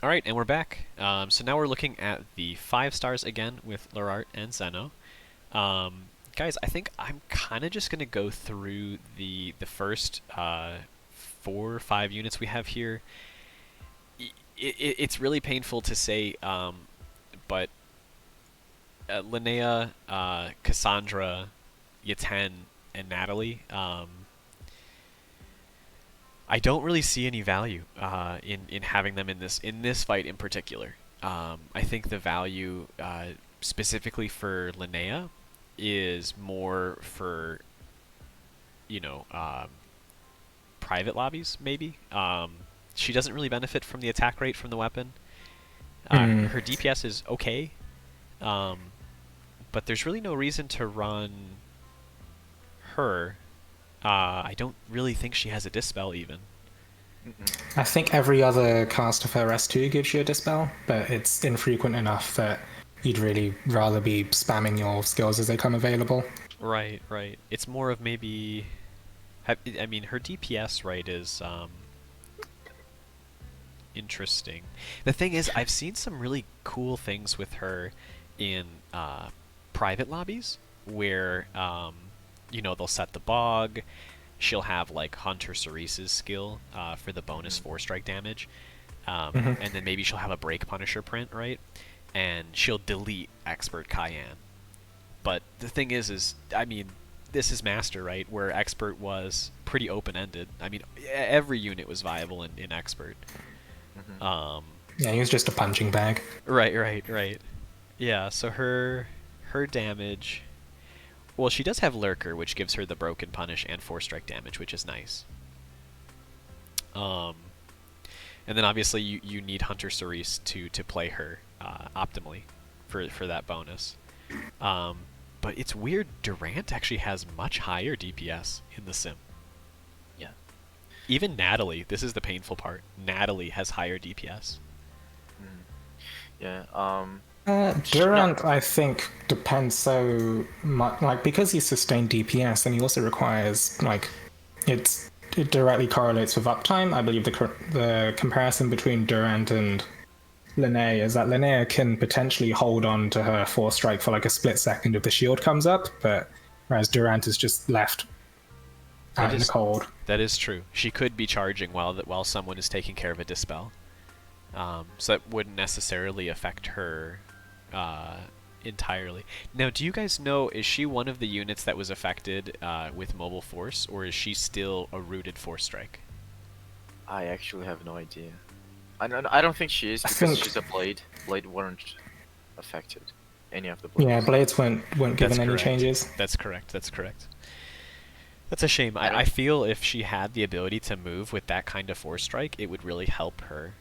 All right, and we're back. So now we're looking at the 5 stars again with LERART and Sinnoh. Guys, I think I'm kind of just gonna go through the first 4 or 5 units we have here. It's really painful to say, but Linnea, Cassandra, Yaten, and Natalie. I don't really see any value in having them in this fight in particular. I think the value specifically for Linnea is more for private lobbies maybe. She doesn't really benefit from the attack rate from the weapon. Her DPS is okay, but there's really no reason to run her. I don't really think she has a Dispel even. I think every other cast of her S2 gives you a Dispel, but it's infrequent enough that you'd really rather be spamming your skills as they come available. Right, right. It's more of maybe... I mean, her DPS, right, is interesting. The thing is, I've seen some really cool things with her in private lobbies, where they'll set the bog. She'll have like Hunter Cerise's skill for the bonus 4-strike damage, and then maybe she'll have a Break Punisher print, right? And she'll delete Expert Cayenne. But the thing is I mean, this is Master, right? Where Expert was pretty open-ended. I mean, every unit was viable in Expert. Yeah, he was just a punching bag. Right. Yeah, so her damage. Well, she does have Lurker, which gives her the Broken Punish and 4-strike damage, which is nice. And then obviously you need Hunter Cerise to play her optimally for that bonus. But it's weird, Durant actually has much higher DPS in the sim. Yeah. Even Natalie, this is the painful part, Natalie has higher DPS. Yeah, Durant, I think, depends so much, like, because he's sustained DPS, and he also requires, like, it directly correlates with uptime. I believe the comparison between Durant and Linnea is that Linnea can potentially hold on to her 4-strike for like a split second if the shield comes up, but whereas Durant is just left out in the cold. That is true. She could be charging while someone is taking care of a Dispel. So that wouldn't necessarily affect her entirely. Now, do you guys know, is she one of the units that was affected with Mobile Force, or is she still a rooted 4-strike? I actually have no idea. I don't think she is, because she's a blade. Blade weren't affected. Any of the blades. Yeah, blades weren't given any changes. That's correct. That's a shame. I feel if she had the ability to move with that kind of 4-strike, it would really help her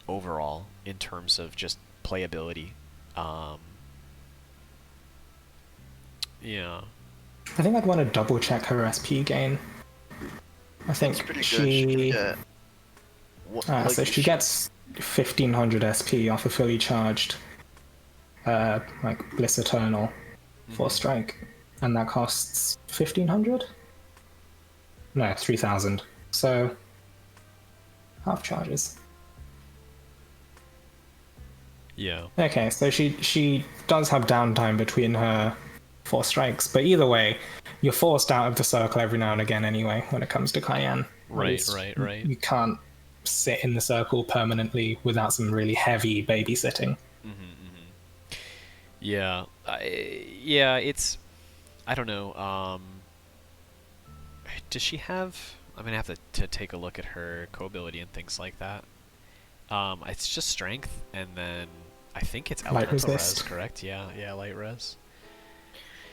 overall in terms of just playability. Yeah. I think I'd want to double check her SP gain. I think she... so she gets 1500 SP off a fully charged like Bliss Eternal 4-strike, and that costs 1500? No, 3000. So half charges. Yeah. Okay, so she does have downtime between her 4-strikes, but either way, you're forced out of the circle every now and again anyway when it comes to Cayenne. Right. You can't sit in the circle permanently without some really heavy babysitting. Yeah. It's... I don't know. Does she have... I'm gonna have to take a look at her co-ability and things like that. It's just strength, and then I think it's elemental res, correct? Yeah, light res.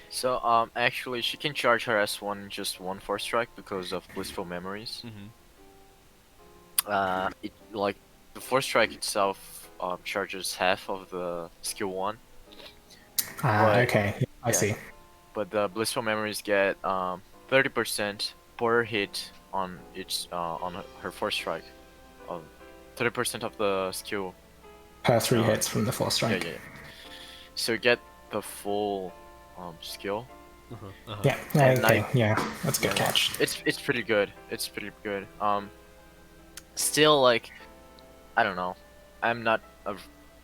So, actually, she can charge her S1 just one 4-strike because of Blissful Memories. Like, the 4-strike itself charges half of the skill 1. Okay, I see. But the Blissful Memories get 30% per hit on her 4-strike. 30% of the skill. Per 3 hits from the 4-strike. Yeah. So you get the full skill. Yeah, okay, yeah, that's a good catch. It's pretty good. Still, like, I don't know. I'm not a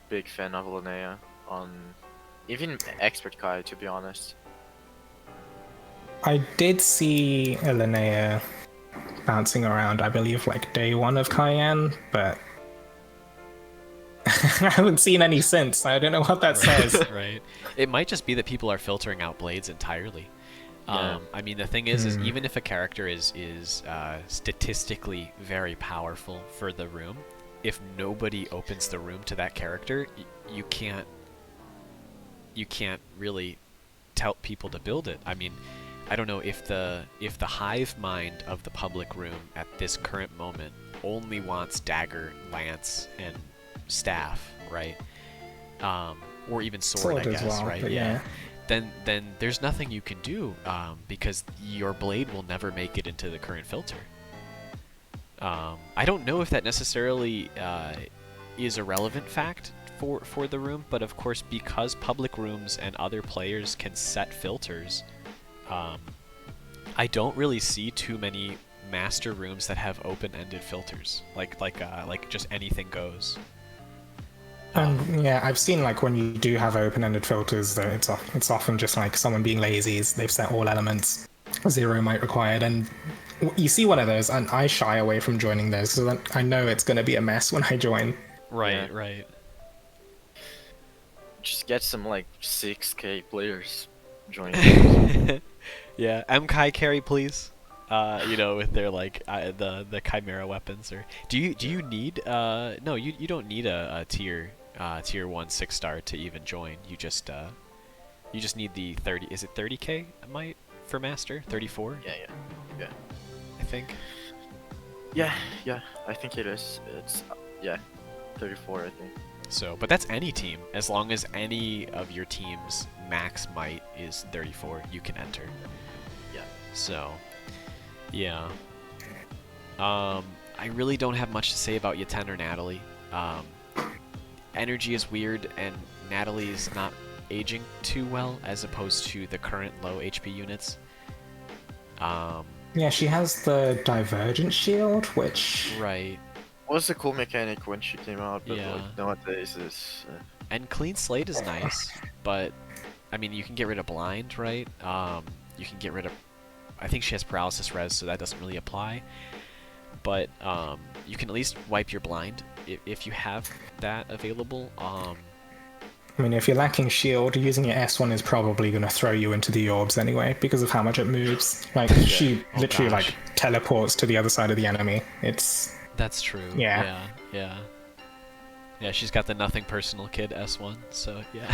big fan of Linnea on even Expert Kai, to be honest. I did see a Linnea bouncing around, I believe, like day one of Cayenne, but I haven't seen any since. I don't know what that says. Right. It might just be that people are filtering out blades entirely. Yeah. I mean, the thing is even if a character is statistically very powerful for the room, if nobody opens the room to that character, you can't really tell people to build it. I mean, I don't know if the hive mind of the public room at this current moment only wants dagger, lance, and staff, right? Or even sword, I Sword guess, as well, right? but Yeah. yeah. Then there's nothing you can do because your blade will never make it into the current filter. I don't know if that necessarily is a relevant fact for the room, but of course, because public rooms and other players can set filters, I don't really see too many master rooms that have open-ended filters, like just anything goes. And yeah, I've seen like when you do have open-ended filters, that it's often just like someone being lazy. They've set all elements 0 might required, and you see one of those, and I shy away from joining those because I know it's going to be a mess when I join. Right, Yeah. right. Just get some like 6K players joining. Yeah, Kai carry, please. With their like the chimera weapons, or do you need no, you don't need a tier 1 6-star to even join. You just need the 30. Is it 30k might for master? 34? Yeah. I think. Yeah. I think it is. It's 34. I think. So, but that's any team. As long as any of your team's max might is 34, you can enter. Yeah. So, yeah. I really don't have much to say about Yaten or Natalie. Energy is weird, and Natalie's not aging too well as opposed to the current low HP units. Yeah, she has the Divergent Shield, which Right. Was a cool mechanic when she came out, but Yeah. like nowadays is. And Clean Slate is nice, but I mean, you can get rid of Blind, right? You can get rid of. I think she has Paralysis Res, so that doesn't really apply. But you can at least wipe your Blind if you have that available. I mean, if you're lacking shield, using your S1 is probably going to throw you into the orbs anyway because of how much it moves. Like, she Oh, literally gosh. like teleports to the other side of the enemy. It's That's true. Yeah. Yeah, she's got the nothing personal kid S1, so yeah.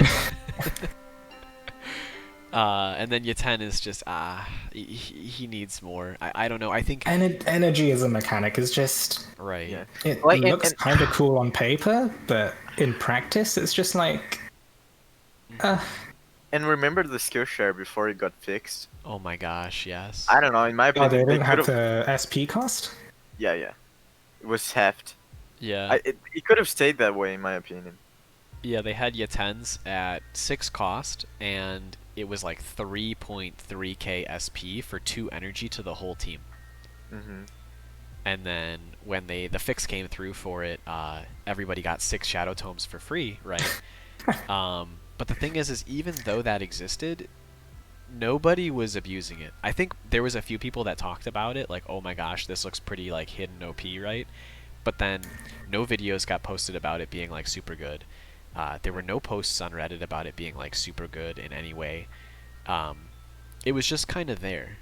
And then Yaten is just he needs more. I don't know. I think energy as a mechanic is just right. Yeah. it Like, looks and- kind of cool on paper, but in practice, it's just like. And remember the Skillshare before it got fixed? Oh my gosh, yes. I don't know. In my Oh, opinion, they didn't have could've- the SP cost? Yeah. It was heft. Yeah. It could have stayed that way, in my opinion. Yeah, they had Yaten's at 6 cost, and it was like 3.3k SP for 2 energy to the whole team. Mm-hmm. And then when the fix came through for it, everybody got 6 Shadow Tomes for free, right? But the thing is even though that existed, nobody was abusing it. I think there was a few people that talked about it, like, oh my gosh, this looks pretty like hidden OP, right? But then no videos got posted about it being like super good. There were no posts on Reddit about it being like super good in any way. It was just kind of there.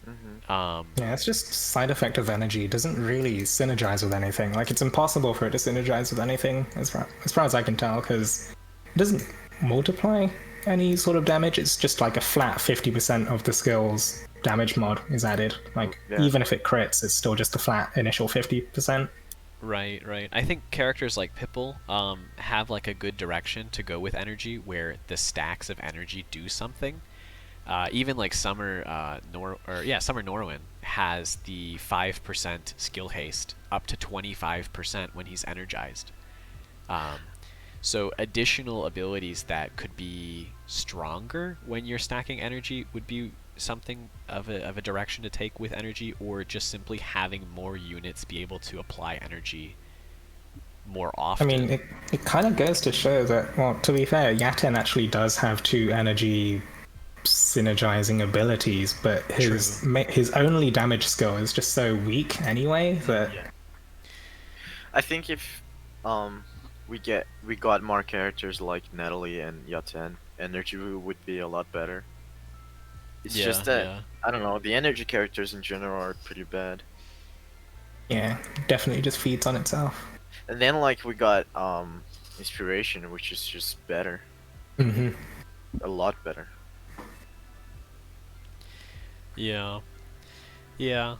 Mm-hmm. Yeah, it's just side effect of energy. It doesn't really synergize with anything. Like, it's impossible for it to synergize with anything, as far as I can tell, because it doesn't multiply any sort of damage. It's just like a flat 50% of the skill's damage mod is added. Like, Yeah. even if it crits, it's still just a flat initial 50%. Right. I think characters like Pipple have like a good direction to go with energy, where the stacks of energy do something. Even like Summer Norwin has the 5% skill haste up to 25% when he's energized. So additional abilities that could be stronger when you're stacking energy would be something of a direction to take with energy, or just simply having more units be able to apply energy more I often. mean, it kind of goes to show that, well, to be fair, Yaten actually does have two energy synergizing abilities, but his only damage skill is just so weak anyway that Yeah. I think if we got more characters like Natalie and Yaten, energy would be a lot better. It's Yeah, just that yeah. I don't know, the energy characters in general are pretty bad. yeah, definitely just feeds on itself. And then like we got inspiration, which is just better, Hmm. a lot better. Yeah. Yeah.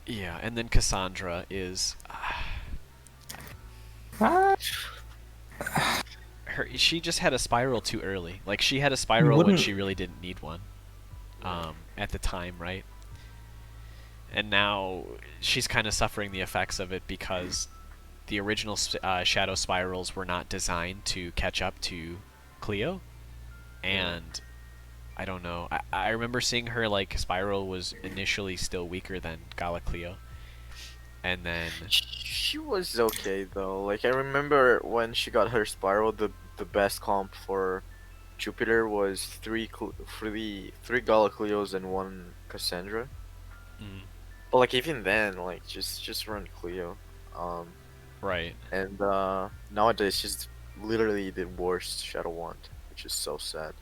Yeah, and then Cassandra is Ah, she just had a spiral too early. Like she had a you spiral when wouldn't. she really didn't need one. At the time, right? And now she's kind of suffering the effects of it because the original shadow spirals were not designed to catch up to Cleo, and I don't know. I remember seeing her like spiral was initially still weaker than Gala Cleo, and then She was okay though. Like I remember when she got her spiral, the best comp for Jupiter was three Galacleos and one Cassandra. mm, But like even then, like just run Cleo. Um, right. and nowadays she's literally the worst Shadow Wand, which is so sad.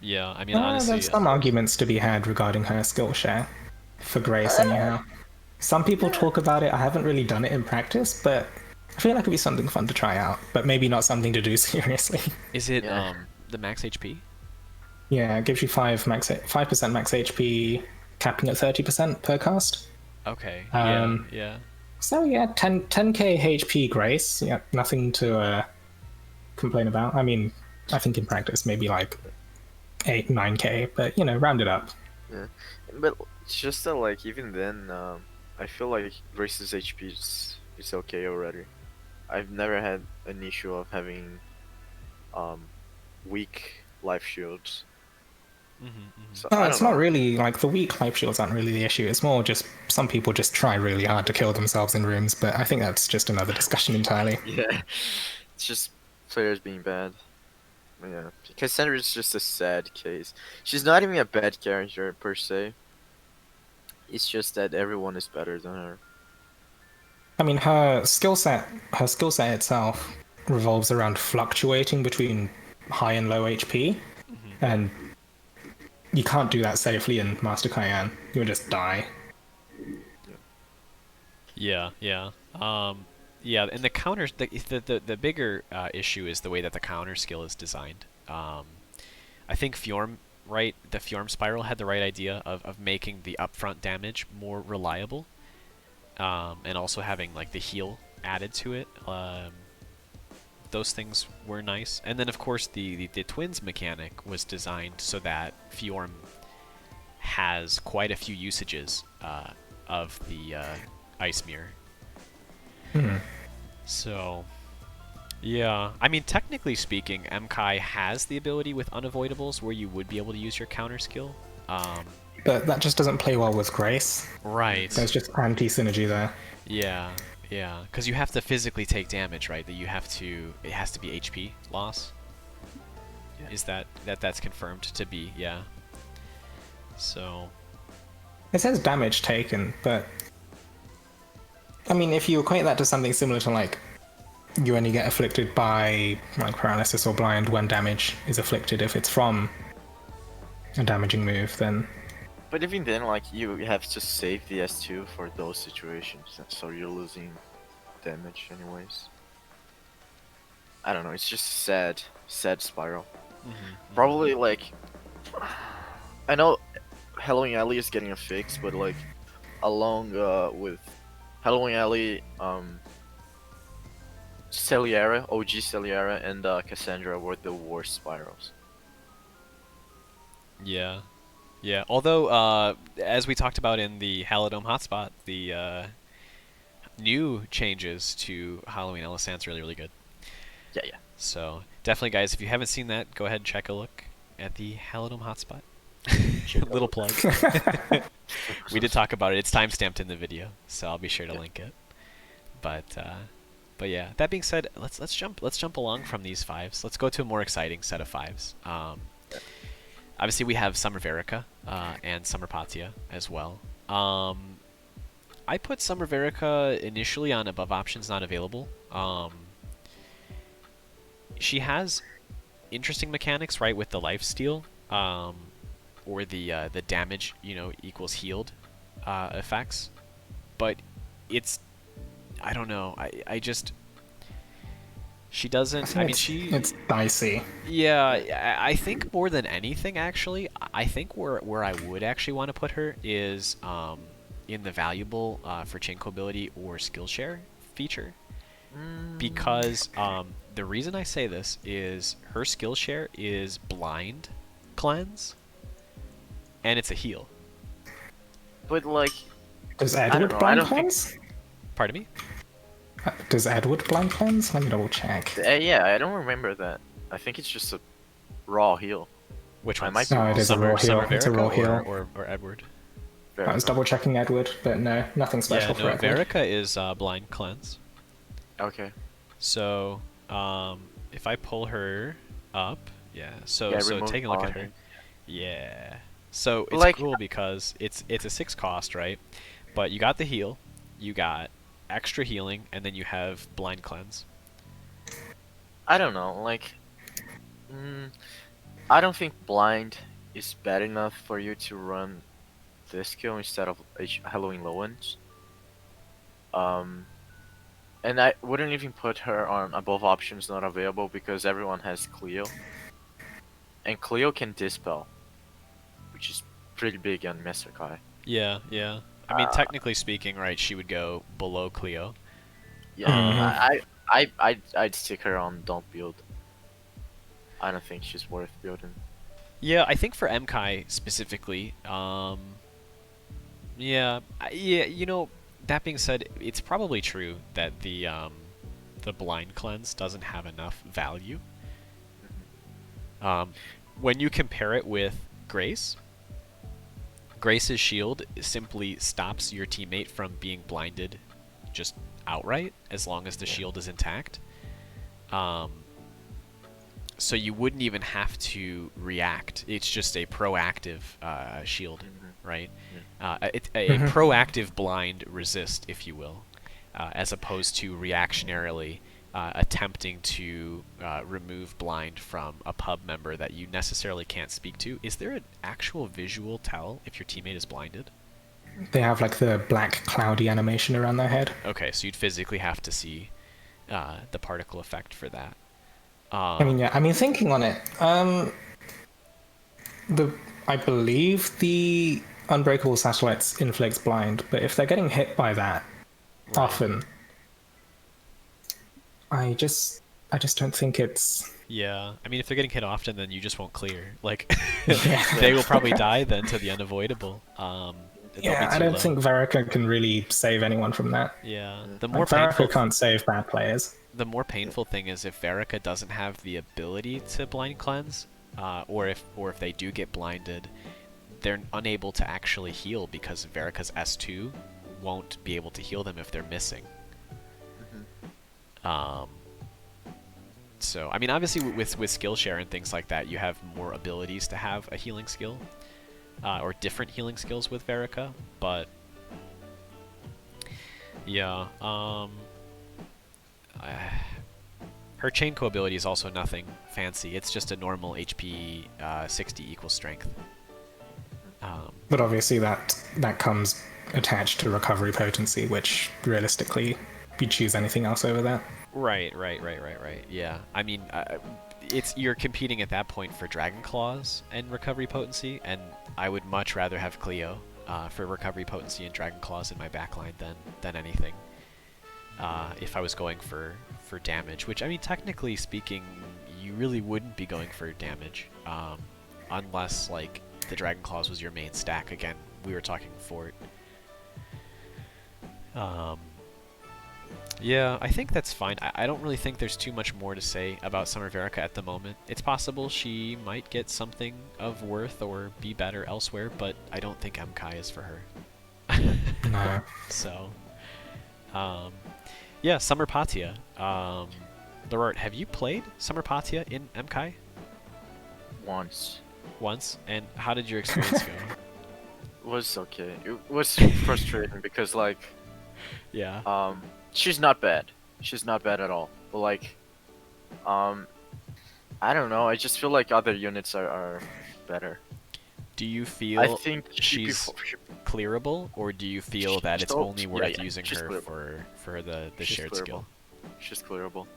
Yeah, I mean honestly, There's some arguments to be had regarding her skill share for Grace, anyhow. Some people talk about it. I haven't really done it in practice, but I feel like it'd be something fun to try out, but maybe not something to do seriously. is it Yeah. the max HP? Yeah, it gives you 5% max HP, capping at 30% per cast. Okay. Um, Yeah. So yeah, 10k HP Grace. Yeah, nothing to complain about. I mean, I think in practice maybe like 8 9k, but round it up. Yeah, but it's just that like even then, I feel like Grace's HP is okay already. I've never had an issue of having um weak life shields. So No, I don't it's not know. really like the weak life shields aren't really the issue. It's more just some people just try really hard to kill themselves in rooms, but I think that's just another discussion entirely. Yeah, it's just players being bad. Yeah, Cassandra is just a sad case. She's not even a bad character per se. It's just that everyone is better than her. I mean, her skill set itself revolves around fluctuating between high and low HP, and you can't do that safely in Master Cayenne. You'll just die. Yeah, yeah. Yeah, and the counters, the bigger issue is the way that the counter skill is designed. I think Fjorm, right, the Fjorm spiral had the right idea of making the upfront damage more reliable, and also having like the heal added to it. Those things were nice, and then of course the twins mechanic was designed so that Fjorm has quite a few usages of the ice mirror. So, yeah. I mean, technically speaking, MKai has the ability with unavoidables where you would be able to use your counter skill. But that just doesn't play well with Grace. Right. There's just anti-synergy there. Yeah, yeah. Because you have to physically take damage, right? That you have to. It has to be HP loss. Yeah. Is that's confirmed to be? Yeah. So. It says damage taken, but I mean, if you equate that to something similar to like you only get afflicted by like paralysis or blind when damage is afflicted, if it's from a damaging move, then But even then, like you have to save the S2 for those situations, so you're losing damage anyways. I don't know. It's just sad spiral. Probably like I know Halloween Alley is getting a fix, but like along with Halloween Alley, Celiara, OG Celiara, and Cassandra were the worst spirals. Yeah. Yeah. Although, as we talked about in the Halidome hotspot, the new changes to Halloween Elisant's really, really good. Yeah, yeah. So definitely, guys, if you haven't seen that, go ahead and check a look at the Halidome hotspot. Little plug. We did talk about it. It's timestamped in the video, so I'll be sure to link it. But yeah. That being said, let's jump along from these fives. Let's go to a more exciting set of fives. Obviously we have Summer Verica and Summer Patia as well. I put Summer Verica initially on above options not available. She has interesting mechanics, right, with the life steal, or the damage, equals healed effects. But it's, I don't know. I just, she doesn't. I mean, it's dicey. Yeah, I think more than anything, actually, I think where I would actually want to put her is in the valuable for Chainco ability or skill share feature, because the reason I say this is her skill share is blind cleanse, and it's a heal. But like, Does Edward blind cleanse? Pardon me? Does Edward blind cleanse? Let me double check. Yeah, I don't remember that. I think it's just a raw heal. Which one? No, it is a raw heal. It's a raw heal. Or Edward. Verica. I was double checking Edward, but no, nothing special for Edward. Verica is blind cleanse. Okay. So, if I pull her up, so take a look at her. Yeah. So it's like, cool because it's a 6 cost, right? But you got the heal, you got extra healing, and then you have blind cleanse. I don't know, like, I don't think blind is bad enough for you to run this skill instead of Halloween Low-Ends. And I wouldn't even put her on above options not available because everyone has Cleo. And Cleo can dispel, which is pretty big on Master Kai. Yeah. I mean, technically speaking, right, she would go below Cleo. Yeah, I'd stick her on don't build. I don't think she's worth building. Yeah, I think for MKai specifically, that being said, it's probably true that the blind cleanse doesn't have enough value. When you compare it with Grace's shield simply stops your teammate from being blinded just outright as long as the shield is intact. So you wouldn't even have to react. It's just a proactive shield, right? It's a proactive blind resist, if you will, as opposed to reactionarily attempting to remove blind from a pub member that you necessarily can't speak to. Is there an actual visual tell if your teammate is blinded? They have like the black cloudy animation around their head. Okay, so you'd physically have to see the particle effect for that. Thinking on it, I believe the unbreakable satellites inflicts blind, but if they're getting hit by that often, I just don't think it's... Yeah, I mean, if they're getting hit often, then you just won't clear. Like, they will probably die then to the unavoidable. I don't think Verica can really save anyone from that. Yeah, Verica can't save bad players. The more painful thing is if Verica doesn't have the ability to blind cleanse, or if they do get blinded, they're unable to actually heal because Verica's S2 won't be able to heal them if they're missing. So, I mean, obviously with skill share and things like that, you have more abilities to have a healing skill, or different healing skills with Verica, but yeah, her Chainco ability is also nothing fancy. It's just a normal HP 60 equals strength. But obviously that comes attached to recovery potency, which realistically you choose anything else over that. Right. Yeah, I mean, you're competing at that point for Dragon Claws and recovery potency, and I would much rather have Cleo for recovery potency and Dragon Claws in my backline than anything. If I was going for damage, which, I mean, technically speaking, you really wouldn't be going for damage, unless, like, the Dragon Claws was your main stack. Again, we were talking Forte. Yeah, I think that's fine. I don't really think there's too much more to say about Summer Verica at the moment. It's possible she might get something of worth or be better elsewhere, but I don't think MKai is for her. No. So, Yeah, Summer Patia. LERART, have you played Summer Patia in MKAI Once. once? And how did your experience go? It was okay. It was frustrating because like Yeah. she's not bad. She's not bad at all. But like I don't know. I just feel like other units are better. Do you I feel think she's clearable, or do you feel that it's only worth yeah, using she's her clearable. for the She's shared clearable. skill? She's clearable.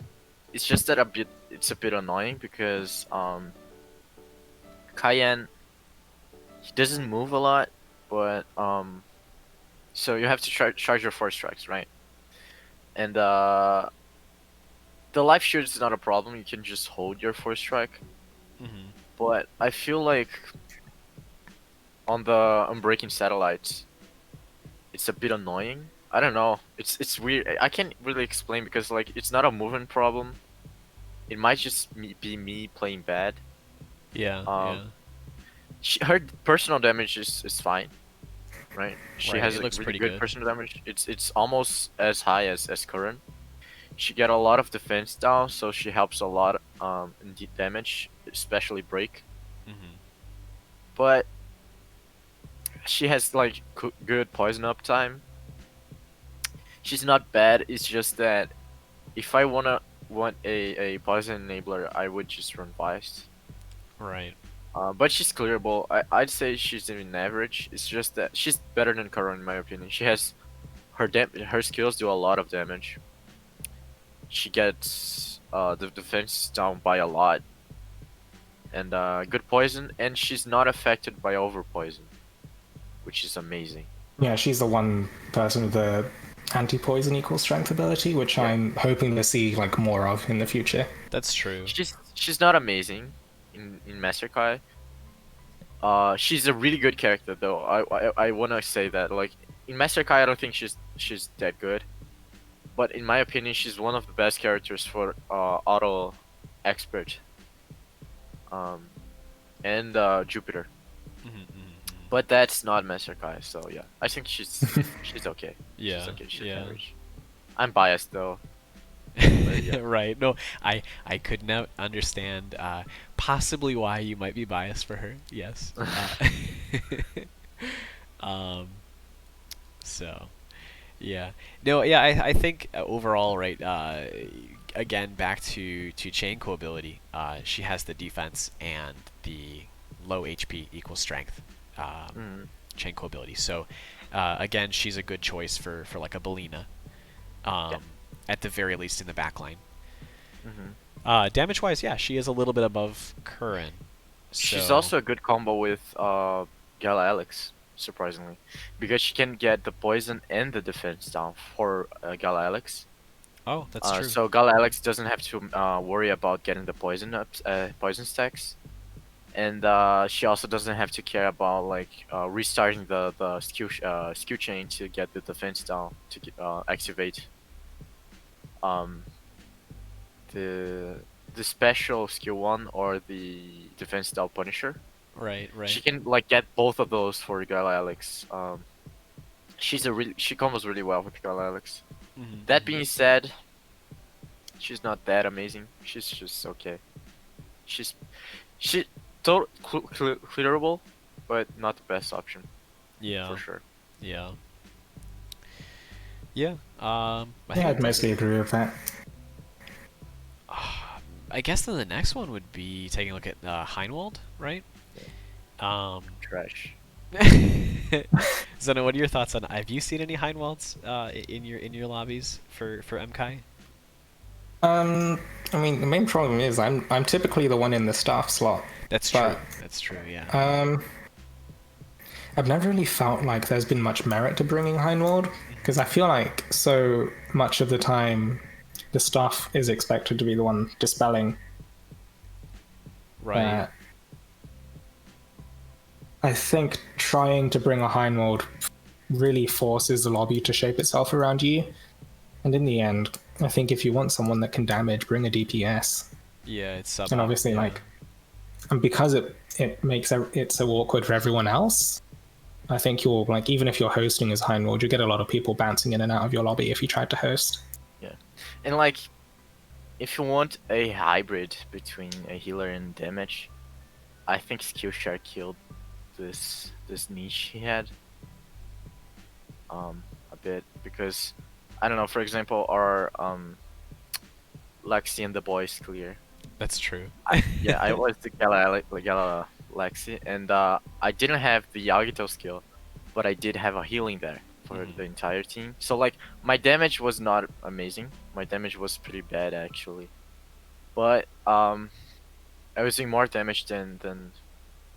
It's just that it's a bit annoying because Cayenne, he doesn't move a lot, but so you have to charge your force strikes, right? And the life shield is not a problem. You can just hold your force strike. Mm-hmm. But I feel like on the Unbreaking Satellites, it's a bit annoying. I don't know. It's weird. I can't really explain because like it's not a movement problem. It might just be me playing bad. Yeah. Um, Yeah. her personal damage is fine, right? She Right, has it a looks really pretty good good. personal damage. It's almost as high as Curran. She get a lot of defense down, so she helps a lot in the damage, especially break. Mm-hmm. But she has like good poison uptime. She's not bad. It's just that if I want a poison enabler, I would just run Biased. Right. But she's clearable. I'd say she's in average. It's just that she's better than Curran in my opinion. She has her skills do a lot of damage. She gets the defense down by a lot, and good poison, and she's not affected by over poison, which is amazing. Yeah, she's the one person with the anti-poison equal strength ability, which Yeah. I'm hoping to see like more of in the future. That's true. She's not amazing in Master Kai. She's a really good character though. I wanna say that like in Master Kai, I don't think she's that good, but in my opinion, she's one of the best characters for auto expert. And Jupiter. Mm-hmm, mm-hmm. But that's not Master Kai, so yeah, I think she's okay. Yeah. She's okay. She's Yeah. average. I'm biased though. Yeah. Right. No, I could not understand possibly why you might be biased for her. Yes. Um. So, yeah. No. Yeah. I think overall, right. Again, back to Chainco ability. She has the defense and the low HP equals strength. Mm. Chainco ability. So, again, she's a good choice for like a Bellina. Yeah. At the very least in the back line. Mm-hmm. Damage wise, yeah, she is a little bit above Curran. She's So, also a good combo with Gala Alex, surprisingly, because she can get the poison and the defense down for Gala Alex. oh, that's true. So Gala Alex doesn't have to worry about getting the poison poison stacks, and she also doesn't have to care about like restarting the skill chain to get the defense down to activate um the special skill one or the defense style Punisher. Right, right. She can like get both of those for Gala Alex. She combos really well with Gala Alex. Mm-hmm. That being said, she's not that amazing. She's just okay. She clearable, but not the best option Yeah, for sure. yeah, yeah. Yeah, I'd mostly agree with that. I guess then the next one would be taking a look at Heinwald, right? Trash. Zena, what are your thoughts on? Have you seen any Heinwalds in your lobbies for MKAI? I mean, the main problem is I'm typically the one in the staff slot. That's but, true. That's true. Yeah. I've never really felt like there's been much merit to bringing Heinwald because I feel like so much of the time the staff is expected to be the one dispelling. Right. I think trying to bring a Heinwald really forces the lobby to shape itself around you. And in the end, I think if you want someone that can damage, bring a DPS. Yeah, it's sub. And obviously, and because it makes it so awkward for everyone else, I think you're like, even if you're hosting as Heinwald, you get a lot of people bouncing in and out of your lobby if you tried to host. Yeah, and like if you want a hybrid between a healer and damage, I think Skillshare killed this niche he had a bit because I don't know. For example, our Lexi and the boys clear. That's true. Yeah, I was the Gala Lexi, and I didn't have the Yagito skill, but I did have a healing there for the entire team. So like my damage was not amazing. My damage was pretty bad actually, but I was doing more damage than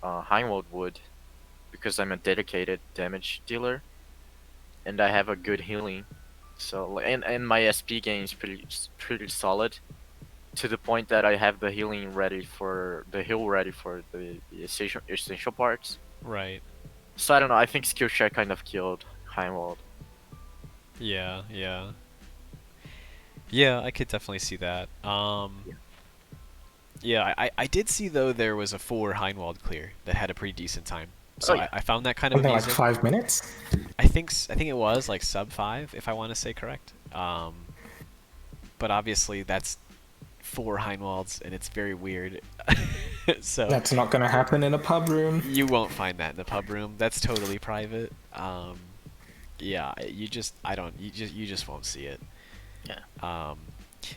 Heinwald would because I'm a dedicated damage dealer, and I have a good healing. So and my SP gain is pretty solid, to the point that I have the healing ready for the heal ready for the essential parts. Right. So I don't know. I think Skillshare kind of killed Heinwald. Yeah, yeah. Yeah, I could definitely see that. Yeah, I did see though there was a 4 Heinwald clear that had a pretty decent time. So Oh, yeah. I found that kind of Something like amusing. 5 minutes. I think it was like sub 5 if I want to say correct. But obviously that's 4 Heinwalds and it's very weird. So That's not going to happen in a pub room. you won't find that in the pub room. That's totally private. Yeah, you just won't see it. Yeah.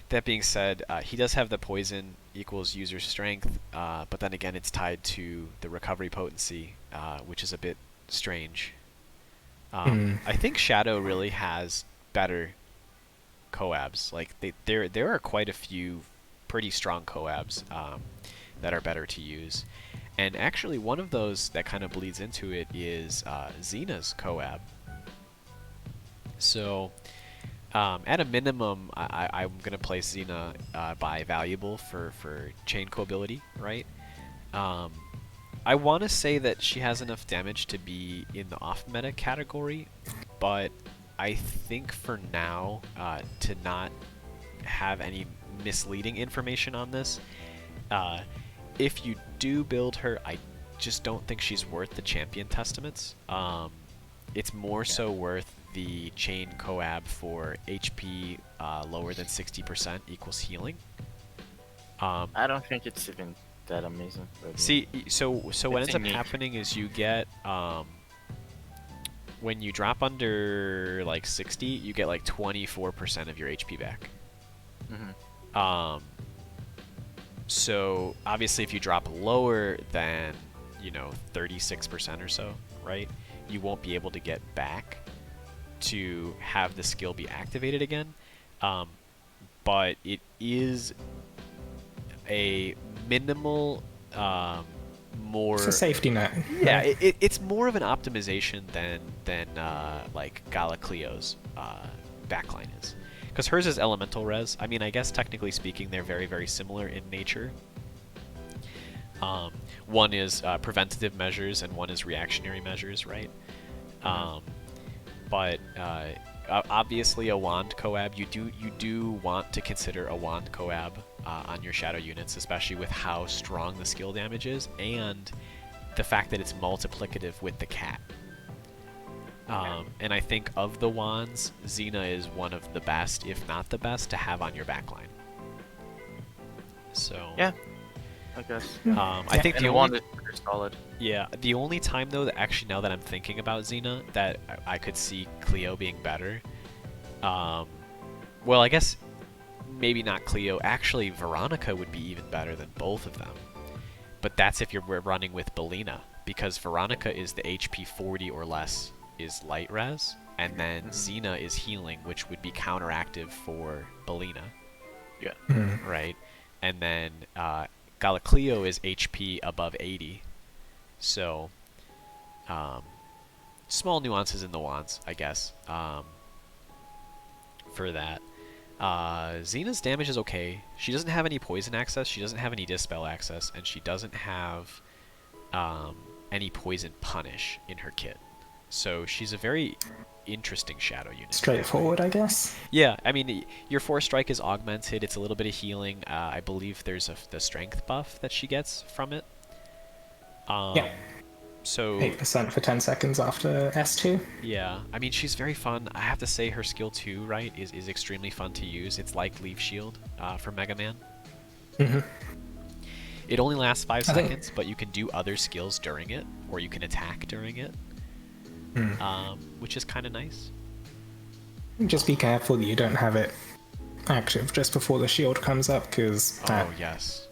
That being said, he does have the poison equals user strength, but then again, it's tied to the recovery potency, which is a bit strange. I think Shadow really has better coabs. Like there are quite a few pretty strong coabs that are better to use, and actually one of those that kind of bleeds into it is Zena's coab. So. At a minimum, I'm going to place Zena by valuable for chain co-ability, right? I want to say that she has enough damage to be in the off-meta category, but I think for now, to not have any misleading information on this, if you do build her, I just don't think she's worth the champion testaments. It's more so worth the chain coab for HP lower than 60% equals healing. I don't think it's even that amazing. See, so what ends up happening is you get when you drop under like 60, you get like 24% of your HP back. So obviously, if you drop lower than 36% or so, right, you won't be able to get back to have the skill be activated again, but it is a minimal more It's a safety net. yeah, it's more of an optimization than like Cleo's backline is, because hers is elemental res. I mean, I guess technically speaking they're very, very similar in nature. One is preventative measures and one is reactionary measures, right? But obviously a wand coab, you do want to consider a wand coab on your shadow units, especially with how strong the skill damage is and the fact that it's multiplicative with the cat. And I think of the wands, Zena is one of the best, if not the best, to have on your backline. So yeah, I guess. I think the only is solid. Yeah, the only time though that actually, now that I'm thinking about Zena, that I could see Cleo being better. Well, I guess maybe not Cleo. Actually, Veronica would be even better than both of them. But that's if you're running with Bellina, because Veronica is the HP 40 or less is light res, and then Zena is healing, which would be counteractive for Bellina. Yeah. Right? And then Cleo is HP above 80. So, small nuances in the wands, I guess, for that. Zena's damage is okay. She doesn't have any poison access, she doesn't have any dispel access, and she doesn't have any poison punish in her kit. So she's a very interesting shadow unit. Straightforward, I guess. Yeah, I mean, your 4 strike is augmented. It's a little bit of healing. I believe there's the strength buff that she gets from it. Yeah. So 8% for 10 seconds after S2. yeah, I mean she's very fun. I have to say her skill 2, right, is extremely fun to use. It's like Leaf Shield for Mega Man. Hmm. It only lasts 5 I think- seconds, but you can do other skills during it, or you can attack during it, which is kind of nice. Just be careful that you don't have it active just before the shield comes up, because Oh yes.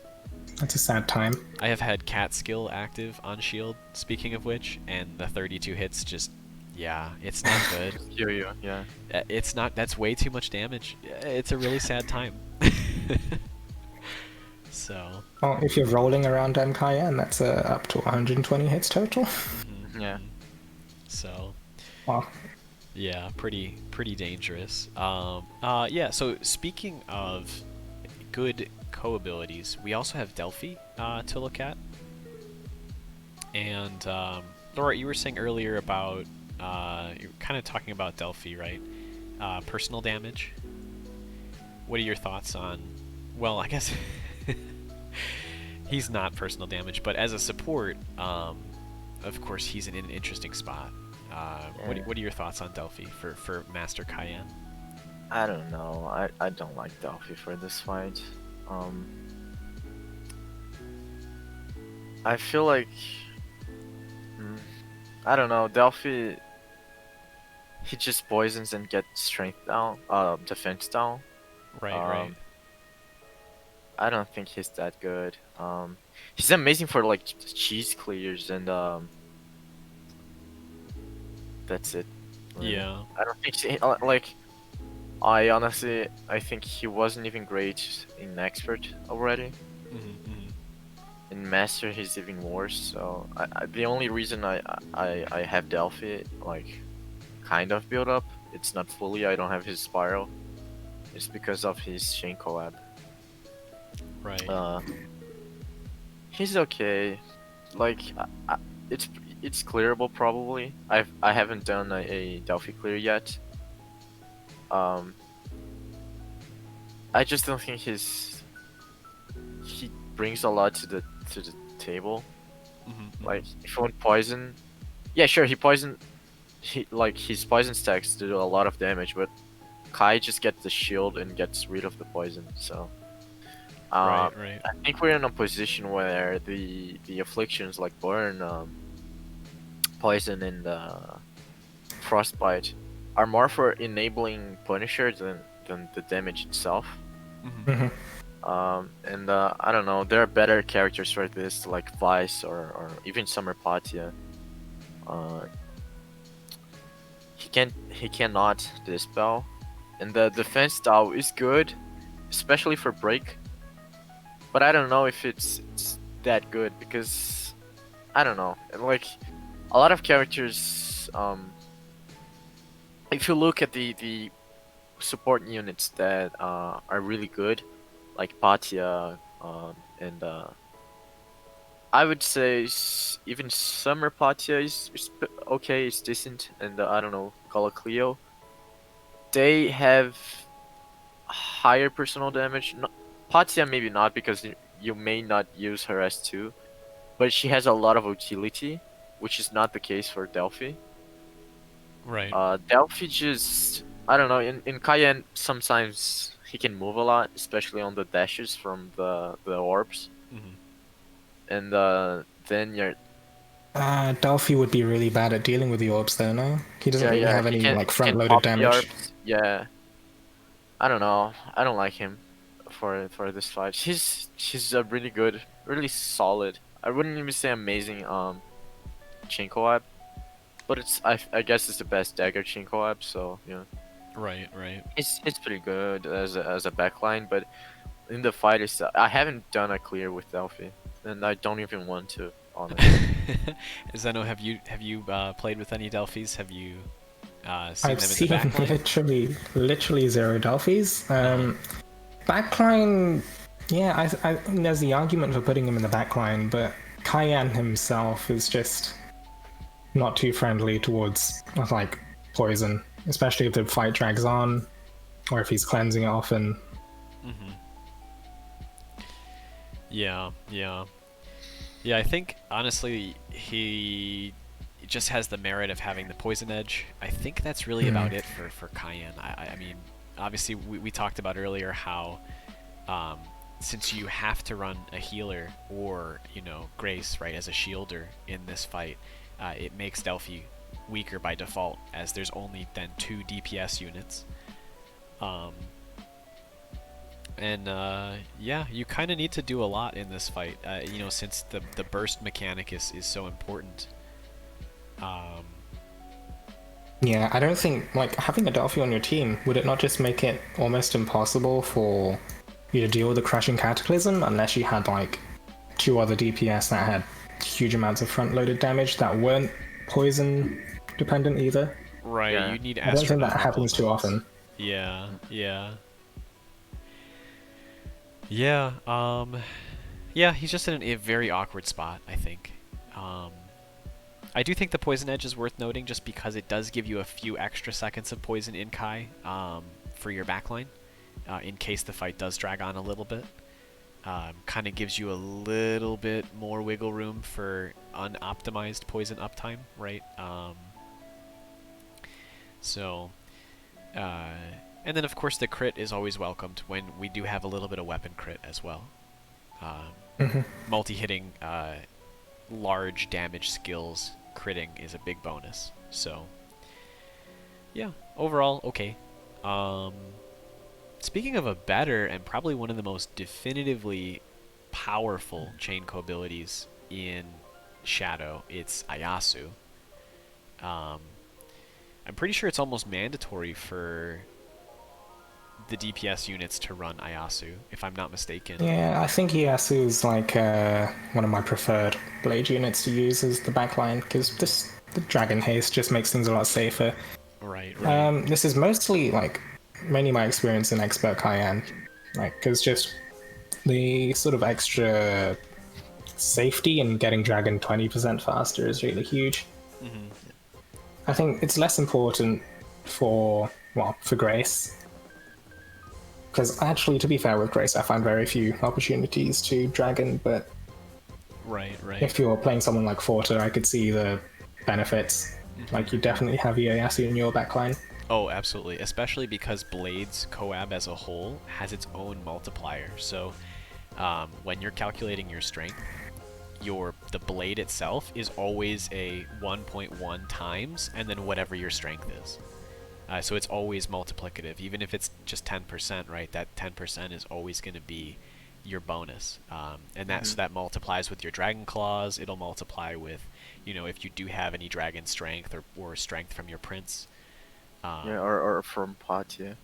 that's a sad time. I have had cat skill active on shield, speaking of which, and the 32 hits just, yeah, it's not good. Yeah. It's not, that's way too much damage. It's a really sad time. So, Well, if you're rolling around Cayenne, that's up to 120 hits total. Yeah. so, Wow. yeah, pretty dangerous. Yeah, so speaking of good co-abilities, we also have Delphi to look at. And Laura, you were saying earlier about you're kind of talking about Delphi, right? Personal damage. What are your thoughts on? Well, I guess he's not personal damage, but as a support, of course, he's in an interesting spot. What are your thoughts on Delphi for Master Cayenne? I don't know. I don't like Delphi for this fight. I feel like I don't know. Delphi, he just poisons and gets strength down, defense down. Right. I don't think he's that good. He's amazing for like cheese clears and that's it. Yeah. I don't think like I think he wasn't even great in expert already. In master he's even worse. So the only reason I have Delphi like kind of built up, it's not fully. I don't have his spiral. It's because of his chain collab. Right. He's okay. Like it's clearable probably. I haven't done a Delphi clear yet. I just don't think he brings a lot to the table. Like if you want poison, yeah, sure, his poison stacks do a lot of damage, but Kai just gets the shield and gets rid of the poison. So Right. I think we're in a position where the afflictions like burn, poison, and frostbite are more for enabling Punisher than the damage itself. And I don't know, there are better characters for this, like Vice or even Summer Patia. He cannot dispel, and the defense style is good, especially for break. But I don't know if it's that good, because I don't know, like a lot of characters. If you look at the support units that are really good, like Patia, and I would say even Summer Patia is okay, it's decent, and I don't know, Cleo. They have higher personal damage. Patia maybe not, because you may not use her S2, but she has a lot of utility, which is not the case for Delphi. Right. Delphi just, I don't know, in Cayenne sometimes he can move a lot, especially on the dashes from the orbs. And then you're Delphi would be really bad at dealing with the orbs though, no? He doesn't really have he any can- like he can front-loaded pop the damage. orbs. Yeah. I don't know. I don't like him for this fight. He's a really good, really solid. I wouldn't even say amazing chain collab, but I guess it's the best dagger chain collab. So yeah, Right. it's pretty good as a backline, but in the fight I haven't done a clear with Delphi, and I don't even want to. Honestly. Zeno, have you played with any Delphis? Have you seen I've them in seen the backline? literally zero Delphis. Backline, yeah, there's the argument for putting him in the backline, but Cayenne himself is just not too friendly towards like poison, especially if the fight drags on, or if he's cleansing it often. Yeah. Yeah, I think honestly he just has the merit of having the poison edge. I think that's really about it for Cayenne. I mean, obviously we talked about earlier how um, since you have to run a healer or Grace right as a shielder in this fight, it makes Delphi weaker by default as there's only then 2 DPS units. Um, and yeah, you kind of need to do a lot in this fight, since the burst mechanic is so important. Um, Yeah, I don't think like having a Delphi on your team, would it not just make it almost impossible for you to deal with the Crushing Cataclysm unless you had like 2 other DPS that had huge amounts of front-loaded damage that weren't poison dependent either? right, Yeah. you need I don't think that astronomical happens too amounts. often. Yeah, yeah. Yeah, yeah, he's just in a very awkward spot, I think. Um, I do think the poison edge is worth noting just because it does give you a few extra seconds of poison in Kai for your backline, in case the fight does drag on a little bit. Kind of gives you a little bit more wiggle room for unoptimized poison uptime, right? So, uh, and then of course the crit is always welcomed when we do have a little bit of weapon crit as well. Multi-hitting large damage skills critting is a big bonus. So, yeah, overall okay. Um, Speaking of a better and probably one of the most definitively powerful Chainco abilities in Shadow, it's Ieyasu. Um, I'm pretty sure it's almost mandatory for the DPS units to run Ieyasu, if I'm not mistaken. Yeah, I think Ieyasu is like one of my preferred blade units to use as the backline because the Dragon Haste just makes things a lot safer. Right, right. This is mostly like mainly my experience in Expert Cayenne, like because just the sort of extra safety in getting Dragon 20% faster is really huge. I think it's less important for Grace. Because actually, to be fair with Grace, I find very few opportunities to Dragon, but Right, right. if you're playing someone like Forte, I could see the benefits. Like, you definitely have Ieyasu in your backline. Oh, absolutely. Especially because Blades Coab as a whole has its own multiplier. So when you're calculating your strength, the blade itself is always a 1.1 times, and then whatever your strength is. So it's always multiplicative, even if it's just 10%, right? That 10% is always going to be your bonus, and so that multiplies with your dragon claws. It'll multiply with, if you do have any dragon strength or strength from your prince. Yeah, or from Patia.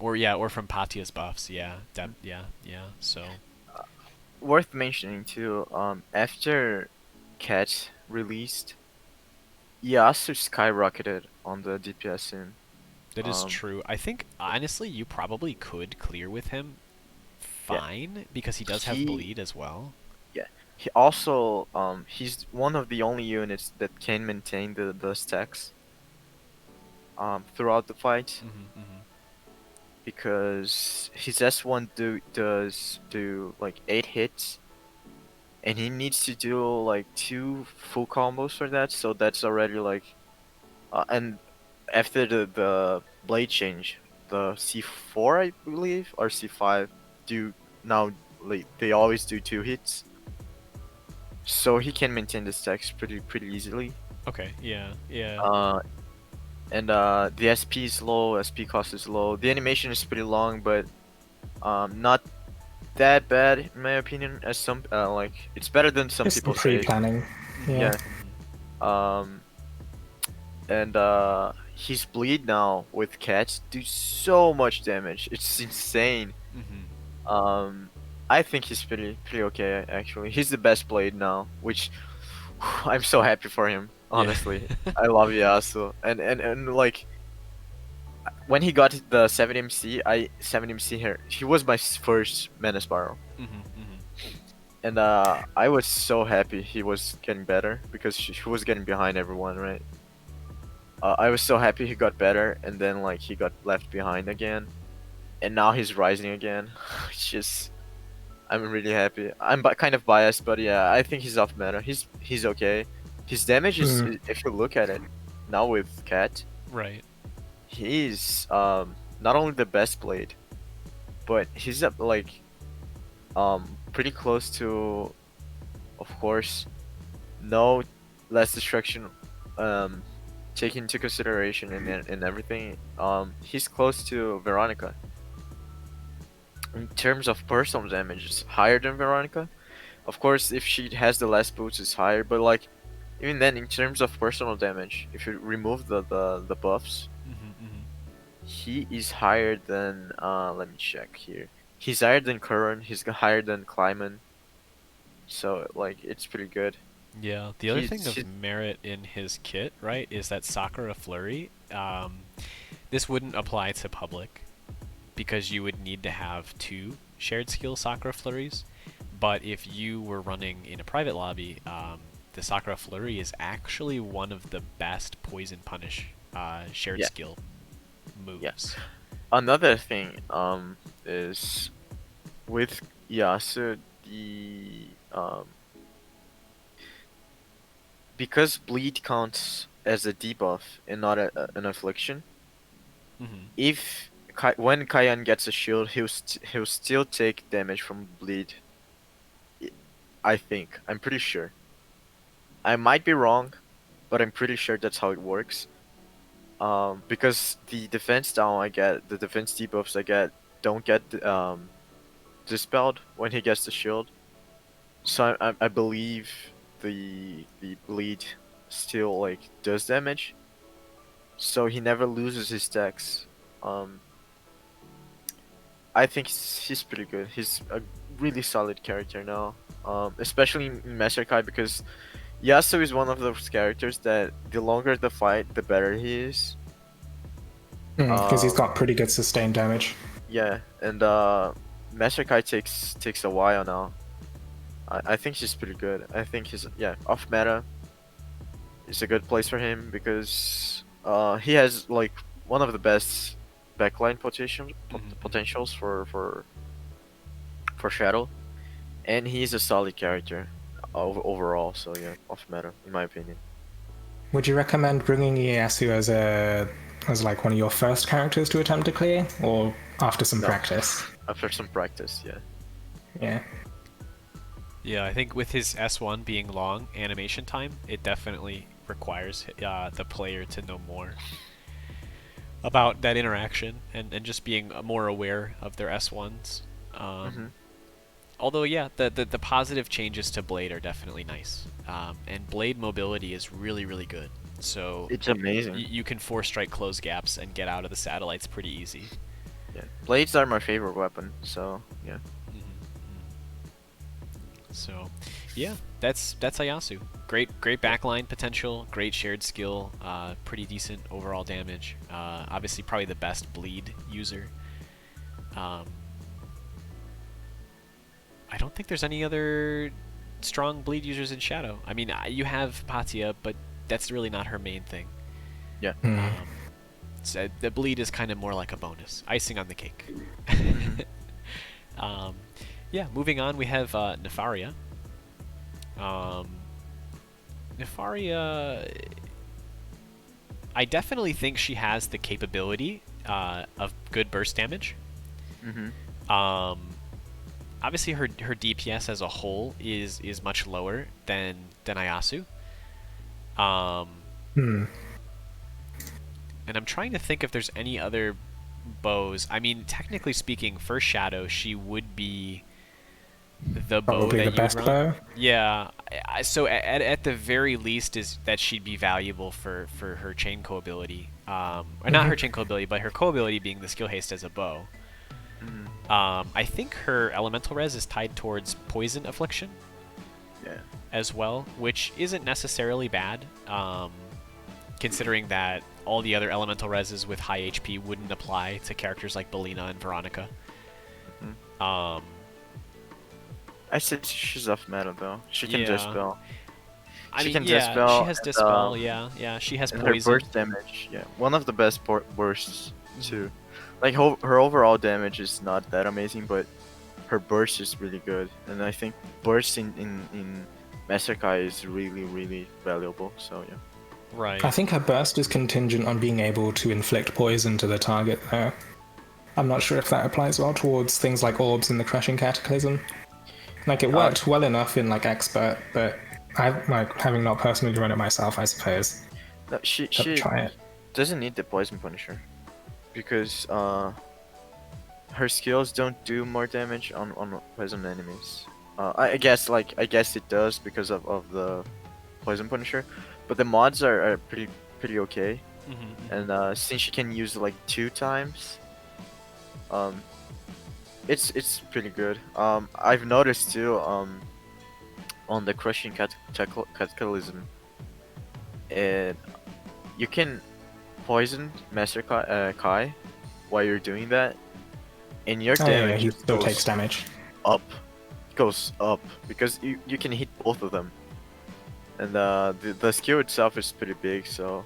Or from Patia's buffs. Yeah, yeah. So Worth mentioning too, after Cat released, Ieyasu skyrocketed on the DPS scene. that is true. I think honestly, you probably could clear with him fine because he does have bleed as well. Yeah, he also he's one of the only units that can maintain the stacks throughout the fight. Because his S1 does like 8 hits, and he needs to do like 2 full combos for that, so that's already like and after the blade change, the C4 I believe or C5 do now, like they always do 2 hits, so he can maintain the stacks pretty easily. Okay, yeah. And the SP is low, SP cost is low. The animation is pretty long, but not that bad in my opinion. As some like it's better than some Just people say. pre-planning. Yeah. And his bleed now with cats do so much damage. It's insane. I think he's pretty okay actually. He's the best blade now, which I'm so happy for him. Honestly, I love Ieyasu, and like when he got the 7MC here, he was my first Mana Spiral, and I was so happy he was getting better because he was getting behind everyone, right? I was so happy he got better, and then like he got left behind again, and now he's rising again. It's just I'm really happy. I'm kind of biased, but yeah, I think he's off meta. He's okay. His damage is, if you look at it now with Cat, Right. he's not only the best blade, but he's up like pretty close to, of course, no less destruction taking into consideration and everything. He's close to Veronica. In terms of personal damage, it's higher than Veronica. Of course, if she has the last boots, it's higher. But like, even then, in terms of personal damage, if you remove the buffs, he is higher than. Let me check here. He's higher than Curran. He's higher than Kleiman. So like, it's pretty good. Yeah. The other He's, thing of he's merit in his kit, right, is that Sakura Flurry. This wouldn't apply to public because you would need to have 2 shared skill Sakura Flurries. But if you were running in a private lobby, the Sakura Flurry is actually one of the best poison punish shared Yeah. skill moves. Yeah. Another thing is with Ieyasu, the because bleed counts as a debuff and not an affliction. If when Kayan gets a shield, he'll still take damage from bleed. I think. I'm pretty sure. I might be wrong, but I'm pretty sure that's how it works. Because the defense down I get, the defense debuffs I get, don't get dispelled when he gets the shield. So I believe the bleed still like does damage. So he never loses his stacks. I think he's pretty good. He's a really solid character now. Especially in Master Kai, because Yasu is one of those characters that the longer the fight, the better he is. Because he's got pretty good sustained damage. Yeah, and Master Kai takes a while now. I think he's pretty good. I think he's off meta. It's a good place for him because he has like one of the best backline potentials for Shadow, and he's a solid character overall. So yeah, off meta in my opinion. Would you recommend bringing Ieyasu as like one of your first characters to attempt to clear, or after some practice? After some practice, yeah. Yeah. Yeah, I think with his S1 being long animation time, it definitely requires the player to know more about that interaction and just being more aware of their S1s. Although, yeah, the positive changes to Blade are definitely nice. And Blade mobility is really, really good. So it's amazing. You can 4-strike close gaps and get out of the satellites pretty easy. Yeah, blades are my favorite weapon, so yeah. So, yeah, that's Ieyasu. Great backline potential, great shared skill, pretty decent overall damage. Obviously, probably the best bleed user. I don't think there's any other strong bleed users in Shadow. I mean, you have Patia, but that's really not her main thing. Yeah. So the bleed is kind of more like a bonus, icing on the cake. Yeah, moving on, we have Nefaria. Nefaria, I definitely think she has the capability of good burst damage. Obviously, her DPS as a whole is much lower than Ieyasu. And I'm trying to think if there's any other bows. I mean, technically speaking, for Shadow, she would be the bow Probably that the you best run. bow. Yeah. So at the very least is that she'd be valuable for her chain co ability. Or not her chain co ability, but her co ability being the skill haste as a bow. I think her elemental res is tied towards poison affliction. Yeah. As well, which isn't necessarily bad, considering that all the other elemental reses with high HP wouldn't apply to characters like Bellina and Veronica. I said she's off meta though. She can dispel. She has dispel. Yeah, she has and poison. her burst damage, one of the best bursts too. Like her overall damage is not that amazing, but her burst is really good, and I think burst in Masakai is really valuable. So yeah. Right. I think her burst is contingent on being able to inflict poison to the target, though. I'm not sure if that applies well towards things like orbs and the Crushing Cataclysm. Like, it worked well enough in, like, Expert, but I, like, having not personally run it myself, I suppose. No, she Try it. doesn't need the Poison Punisher because her skills don't do more damage on poison enemies. I guess it does because of the Poison Punisher, but the mods are pretty okay. And since she can use it like 2 times, it's pretty good. I've noticed too on the Crushing Cataclysm, you can poison Master Kai while you're doing that, and your Oh, yeah, damage he just still goes takes damage. up. Goes up because you can hit both of them, and the skill itself is pretty big. So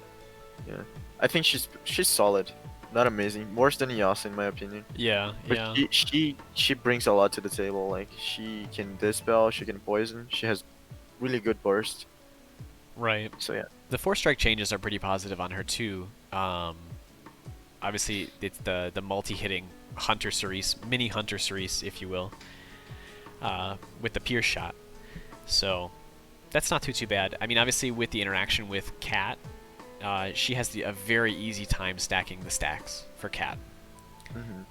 yeah, I think she's solid, not amazing, worse than Ieyasu in my opinion. Yeah, But yeah. she brings a lot to the table. Like, she can dispel, she can poison, she has really good burst. Right. So yeah. The 4-strike changes are pretty positive on her too. Obviously, it's the multi-hitting Hunter Cerise, mini Hunter Cerise, if you will, with the Pierce shot. So that's not too bad. I mean, obviously, with the interaction with Cat, she has a very easy time stacking the stacks for Cat.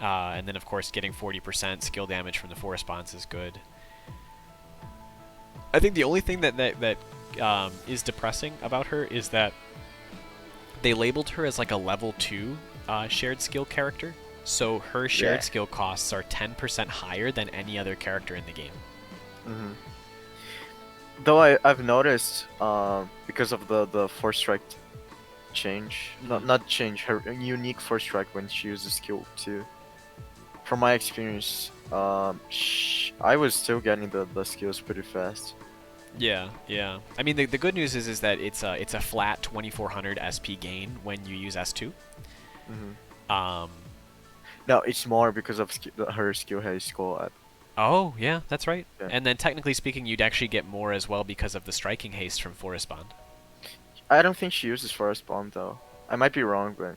And then, of course, getting 40% skill damage from the 4 response is good. I think the only thing that is depressing about her is that they labeled her as like a level 2 shared skill character. So her shared skill costs are 10% higher than any other character in the game. Though I've noticed, because of the 4-strike change, not change, her unique 4-strike when she uses skill 2. From my experience, I was still getting the skills pretty fast. Yeah. I mean, the good news is that it's a flat 2400 SP gain when you use S2. No, it's more because of her skill haste score. Oh, yeah, that's right. Yeah. And then technically speaking, you'd actually get more as well because of the striking haste from Forest Bond. I don't think she uses Forest Bomb though. I might be wrong, but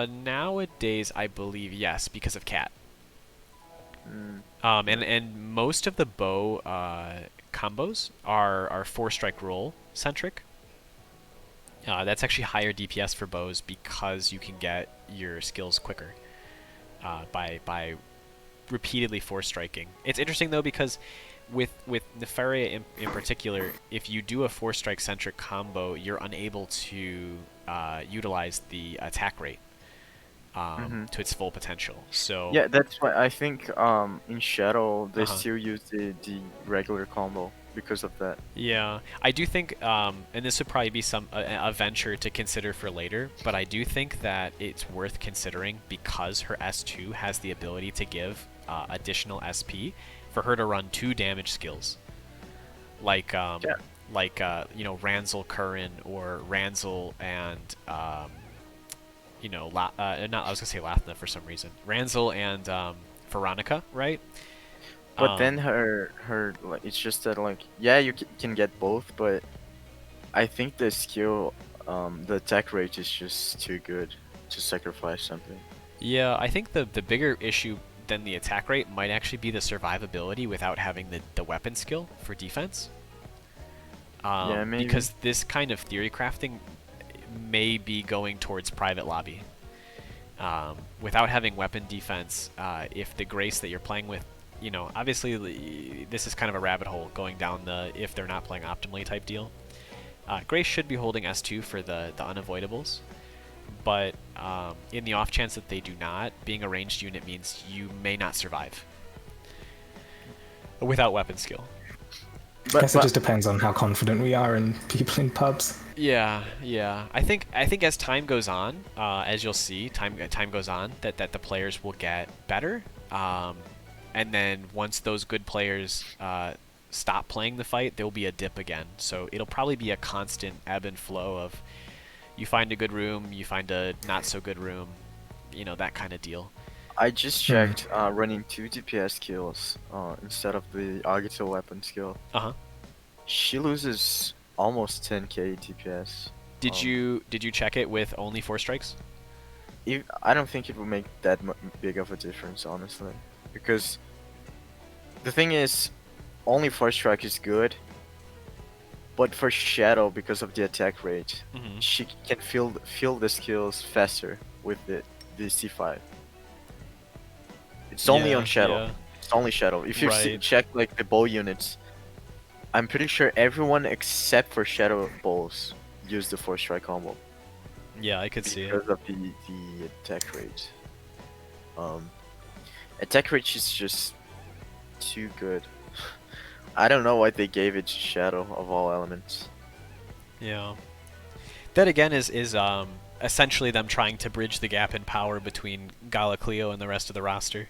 nowadays I believe yes, because of Cat. And most of the bow combos are 4-strike roll centric. That's actually higher DPS for bows because you can get your skills quicker by repeatedly 4-striking. It's interesting though because with Nefaria in particular, if you do a 4-strike centric combo, you're unable to utilize the attack rate to its full potential. So yeah, that's why I think in Shadow they still use the regular combo because of that. Yeah, I do think, and this would probably be a venture to consider for later, but I do think that it's worth considering because her S2 has the ability to give additional SP for her to run 2 damage skills, like Ranzel Curran or Ranzel and I was gonna say Lathna for some reason. Ranzel and Veronica, right? But then her like, it's just that like, yeah, you can get both, but I think the skill, the attack rate is just too good to sacrifice something. Yeah, I think the bigger issue than the attack rate might actually be the survivability without having the weapon skill for defense. Yeah, maybe. Because this kind of theory crafting may be going towards private lobby. Without having weapon defense, if the Grace that you're playing with, obviously this is kind of a rabbit hole going down the if they're not playing optimally type deal. Grace should be holding S2 for the unavoidables, but in the off chance that they do not, being a ranged unit means you may not survive without weapon skill. I guess it just depends on how confident we are in people in pubs. Yeah. I think as time goes on, as you'll see, time goes on, that the players will get better. And then once those good players stop playing the fight, there will be a dip again. So it'll probably be a constant ebb and flow of you find a good room, you find a not so good room, that kind of deal. I just checked, running 2 DPS skills instead of the Agito weapon skill. Uh-huh. She loses almost 10k DPS. Did you check it with only 4 strikes? I don't think it would make that big of a difference, honestly. Because the thing is, only 4 strike is good. But for Shadow, because of the attack rate, she can feel the skills faster with the C5. It's only on Shadow. Yeah. It's only Shadow. If you check like the bow units, I'm pretty sure everyone except for Shadow bows use the 4 strike combo. Yeah, I could see it. Because of the attack rate. Attack rate is just too good. I don't know why they gave it to Shadow of all elements. Yeah. That again is essentially them trying to bridge the gap in power between Gala, Cleo, and the rest of the roster.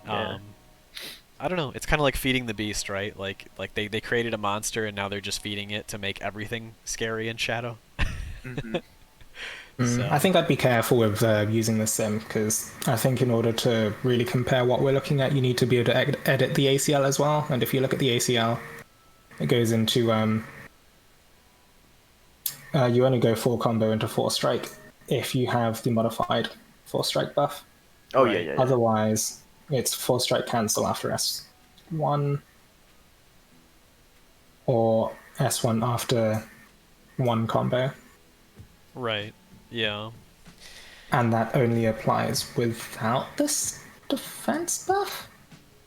Yeah. I don't know. It's kind of like feeding the beast, right? Like they created a monster and now they're just feeding it to make everything scary in Shadow. So. I think I'd be careful with using the sim, because I think in order to really compare what we're looking at, you need to be able to edit the ACL as well. And if you look at the ACL, it goes into you only go 4 combo into 4 strike if you have the modified 4 strike buff. Oh yeah. Otherwise, it's 4 strike cancel after S1 or S1 after 1 combo. Right. Yeah. And that only applies without this defense buff?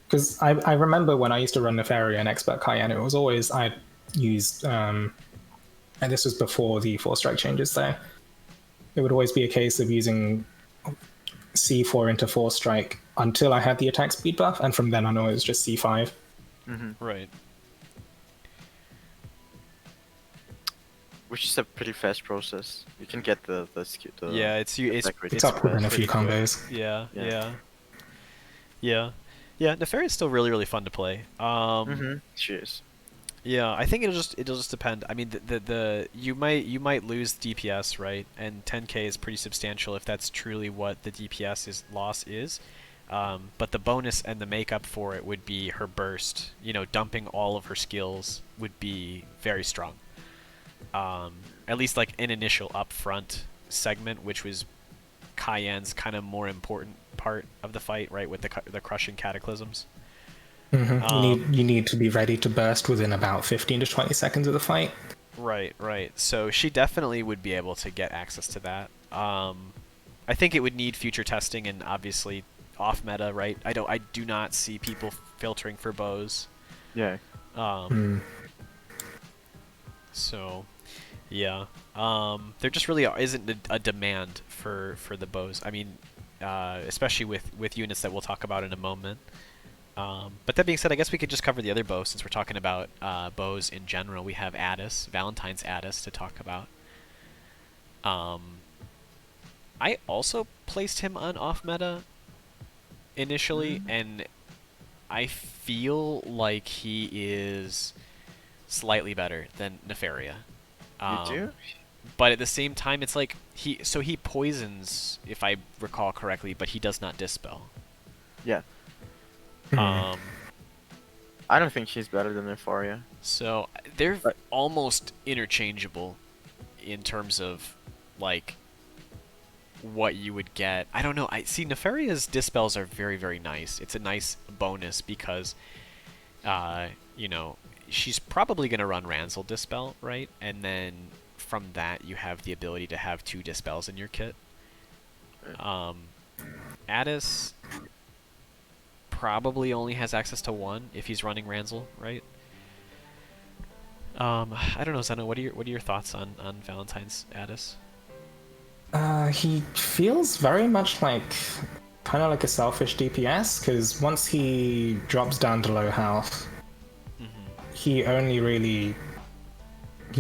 Because I remember when I used to run Nefaria and Expert Cayenne, it was always I used, and this was before the 4 strike changes though, it would always be a case of using C4 into 4 strike until I had the attack speed buff, and from then on it was just C5. Right. Which is a pretty fast process. You can get the yeah, it's up within a few combos. Yeah. Nefaria is still really fun to play. She is. Yeah, I think it'll just depend. I mean, you might lose DPS, right? And 10k is pretty substantial if that's truly what the DPS loss is. But the bonus and the makeup for it would be her burst. You know, dumping all of her skills would be very strong. At least like an initial upfront segment, which was Cayenne's kind of more important part of the fight, right, with the crushing cataclysms. You need to be ready to burst within about 15 to 20 seconds of the fight. Right. So she definitely would be able to get access to that. I think it would need future testing and obviously off meta, right? I do not see people filtering for bows. Yeah. So, yeah. There just really isn't a demand for the bows. I mean, especially with units that we'll talk about in a moment. But that being said, I guess we could just cover the other bows since we're talking about bows in general. We have Addis, Valentine's Addis, to talk about. I also placed him on off meta initially, and I feel like he is slightly better than Nefaria. You do? But at the same time, it's like he poisons, if I recall correctly, but he does not dispel. Yeah. I don't think he's better than Nefaria. So they're almost interchangeable in terms of like what you would get. I don't know. I see Nefaria's dispels are very nice. It's a nice bonus because you know, she's probably going to run Ransel dispel, right? And then from that you have the ability to have 2 dispels in your kit. Addis probably only has access to 1 if he's running Ransel, right? I don't know, Zena, what are your thoughts on Valentine's Addis? He feels very much like kind of like a selfish DPS, because once he drops down to low health, he only really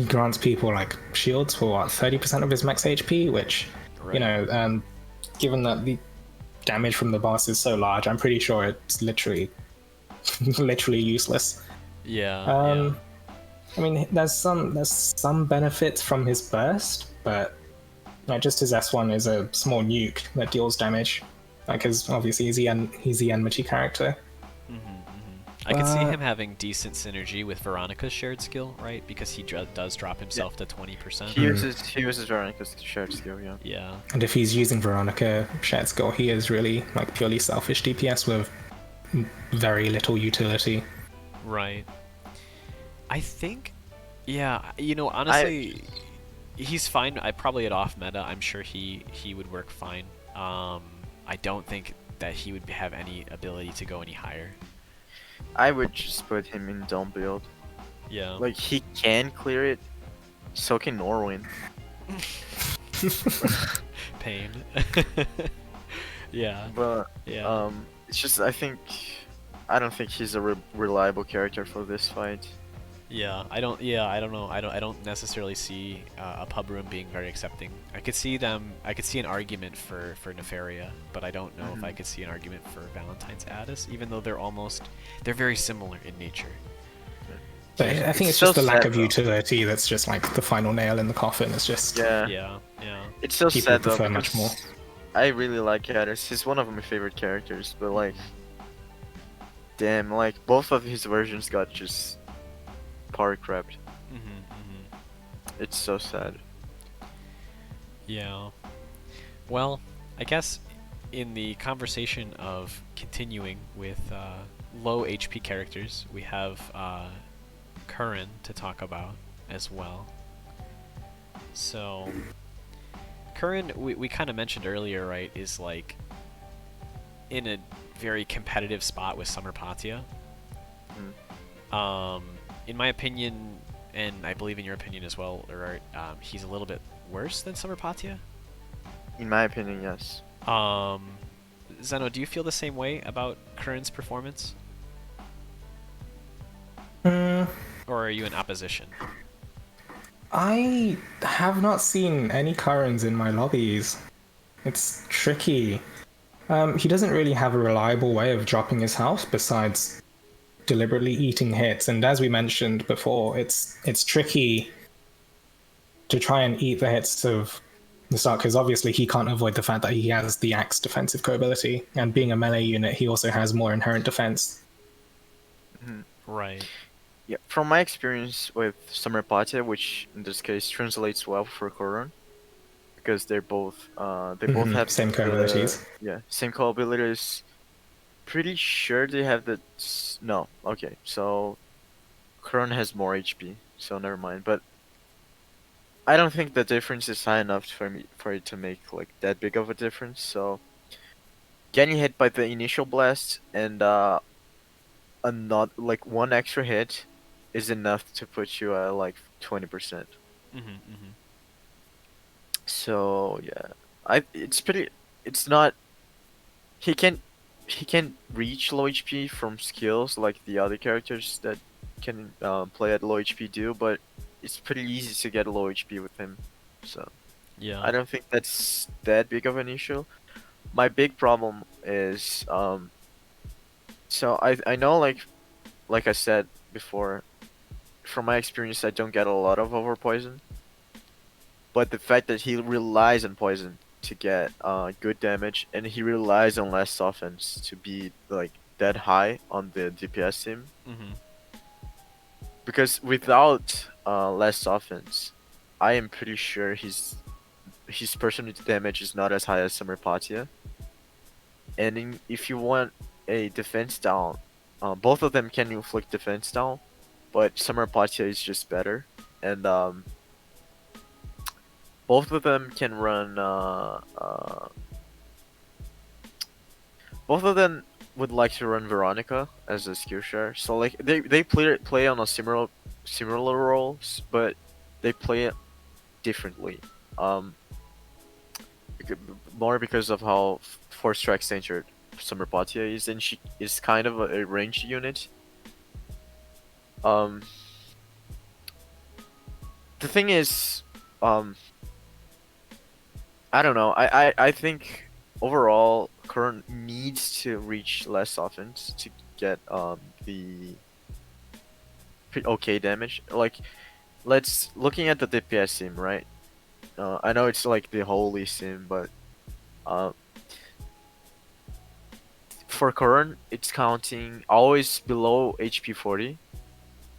grants people like shields for what, 30% of his max HP, which you know, given that the damage from the boss is so large, I'm pretty sure it's literally useless. Yeah. I mean, there's some benefits from his burst, but just his S1 is a small nuke that deals damage. Like, because obviously he's the enmity character. I could see But- him having decent synergy with Veronica's shared skill, right? Because he does drop himself to 20%. He uses Veronica's shared skill, yeah. Yeah. And if he's using Veronica shared skill, he is really like purely selfish DPS with very little utility. Right. I think, yeah, you know, honestly, he's fine. I probably at off meta. I'm sure he would work fine. I don't think that he would have any ability to go any higher. I would just put him in dome build. Yeah. Like, he can clear it, so can Norwin. Pain. Yeah. But, Yeah. it's just, I don't think he's a reliable character for this fight. Yeah, I don't know. I don't necessarily see a pub room being very accepting. I could see an argument for Nefaria, but I don't know if I could see an argument for Valentine's Addis, even though they're very similar in nature. But I think it's so just the lack sad, of though. utility that's just like the final nail in the coffin. It's just Yeah. Yeah. It's so People sad though, prefer much because more. I really like Addis. He's one of my favorite characters, but like, damn, like both of his versions got just power crept. It's so sad. Yeah. Well, I guess in the conversation of continuing with low HP characters, we have Curran to talk about as well. So, Curran, we kind of mentioned earlier, right, is like in a very competitive spot with Summer Patia. In my opinion, and I believe in your opinion as well, LERART, he's a little bit worse than Summer Patia. In my opinion, yes. Zeno, do you feel the same way about Curran's performance? Mm, Or are you in opposition? I have not seen any Currans in my lobbies. It's tricky. He doesn't really have a reliable way of dropping his health besides deliberately eating hits, and as we mentioned before, it's tricky to try and eat the hits of the start, because obviously he can't avoid the fact that he has the axe defensive ability, and being a melee unit, he also has more inherent defense. Right. Yeah, from my experience with Summer Patia, which in this case translates well for Curran, because they're both both have same abilities. Yeah, same abilities. Pretty sure they have the no. Okay, so Curran has more HP, so never mind. But I don't think the difference is high enough for it to make like that big of a difference. So getting hit by the initial blast and not like one extra hit is enough to put you at like 20%. So yeah, it's not. He can reach low HP from skills like the other characters that can play at low HP do, but it's pretty easy to get low HP with him. So Yeah. I don't think that's that big of an issue. My big problem is so I know like I said before, from my experience I don't get a lot of over poison. But the fact that he relies on poison to get good damage, and he relies on less offense to be like that high on the DPS team. Because without less offense, I am pretty sure his percentage damage is not as high as Summer Patia. And if you want a defense down, both of them can inflict defense down, but Summer Patia is just better, and both of them can run. Both of them would like to run Veronica as a skill share. So like they play on a similar roles, but they play it differently. More because of how force strike centered Summer Patia is, and she is kind of a ranged unit. The thing is, I don't know. I think overall Curran needs to reach less offense to get the pretty okay damage. Like looking at the DPS sim, right? I know it's like the holy sim, but for Curran, it's counting always below HP 40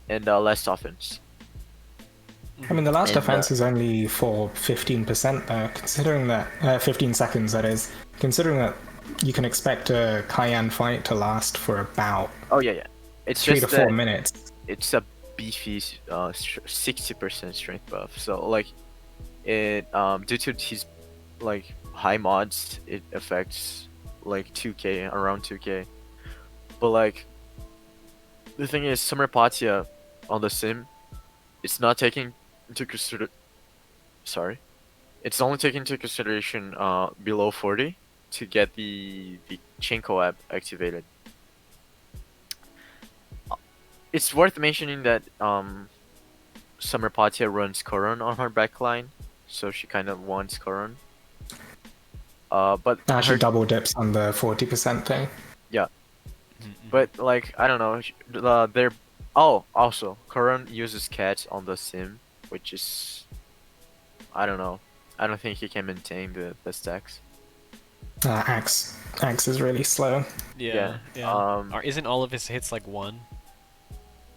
and less offense. I mean, the last And, offense is only for 15% though, considering that 15 seconds that is, considering that you can expect a Cayenne fight to last for about Oh yeah, it's 3 just to 4 that minutes. it's a beefy 60% strength buff. So like it due to his like high mods, it affects like 2k, around 2k. But like the thing is, Summer Patia on the sim, it's not taking into it's only taking into consideration below 40 to get the chain co-op activated. It's worth mentioning that Summer Patia runs Curran on her backline, so she kind of wants Curran. But She her, double dips on the 40% thing. yeah, but like I don't know, they're also Curran uses cats on the sim, which is I don't know. I don't think he can maintain the stacks. Axe is really slow. Yeah. Isn't all of his hits like 1?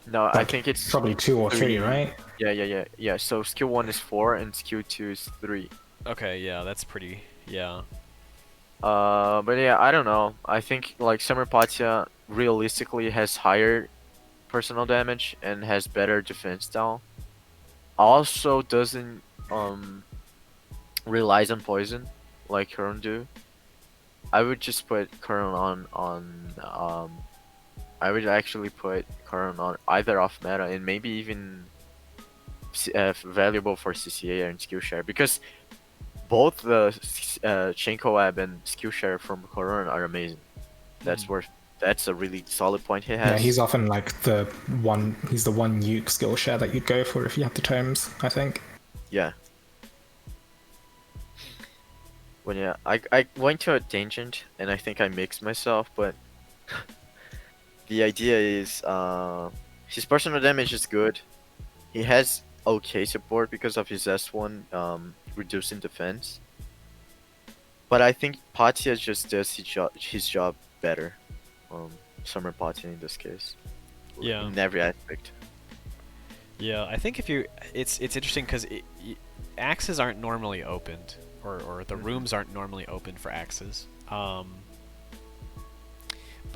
No, I Like, think it's probably 2 or 3, right? Yeah. So skill 1 is 4 and skill 2 is 3. Okay, yeah, that's pretty. Yeah. But yeah, I don't know. I think like Summer Patia realistically has higher personal damage and has better defense style. Also doesn't relies on poison like Curran do. I would just put Curran on I would actually put Curran on either off meta and maybe even valuable for CCA and skill share, because both the chain co-ab and skill share from Curran are amazing. That's a really solid point he has. Yeah, he's often like he's the one nuke skill share that you'd go for if you have the tomes, I think. Yeah. Well, yeah, I went to a tangent and I think I mixed myself, but the idea is his personal damage is good. He has okay support because of his S1 reducing defense. But I think Patia just does his job better. Summer Patia in this case. Yeah. In every aspect. Yeah, I think it's interesting because axes aren't normally opened, or the rooms aren't normally open for axes. But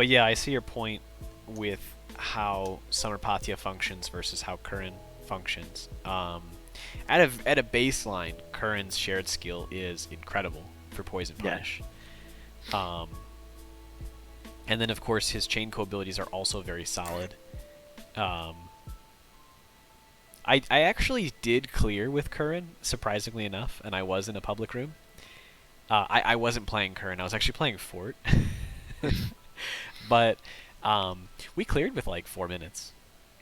yeah, I see your point with how Summer Patia functions versus how Curran functions. At a baseline, Curran's shared skill is incredible for Poison Punish. Yeah. And then of course his chain co abilities are also very solid. I actually did clear with Curran, surprisingly enough, and I was in a public room. I wasn't playing Curran, I was actually playing Forte. But we cleared with like 4 minutes.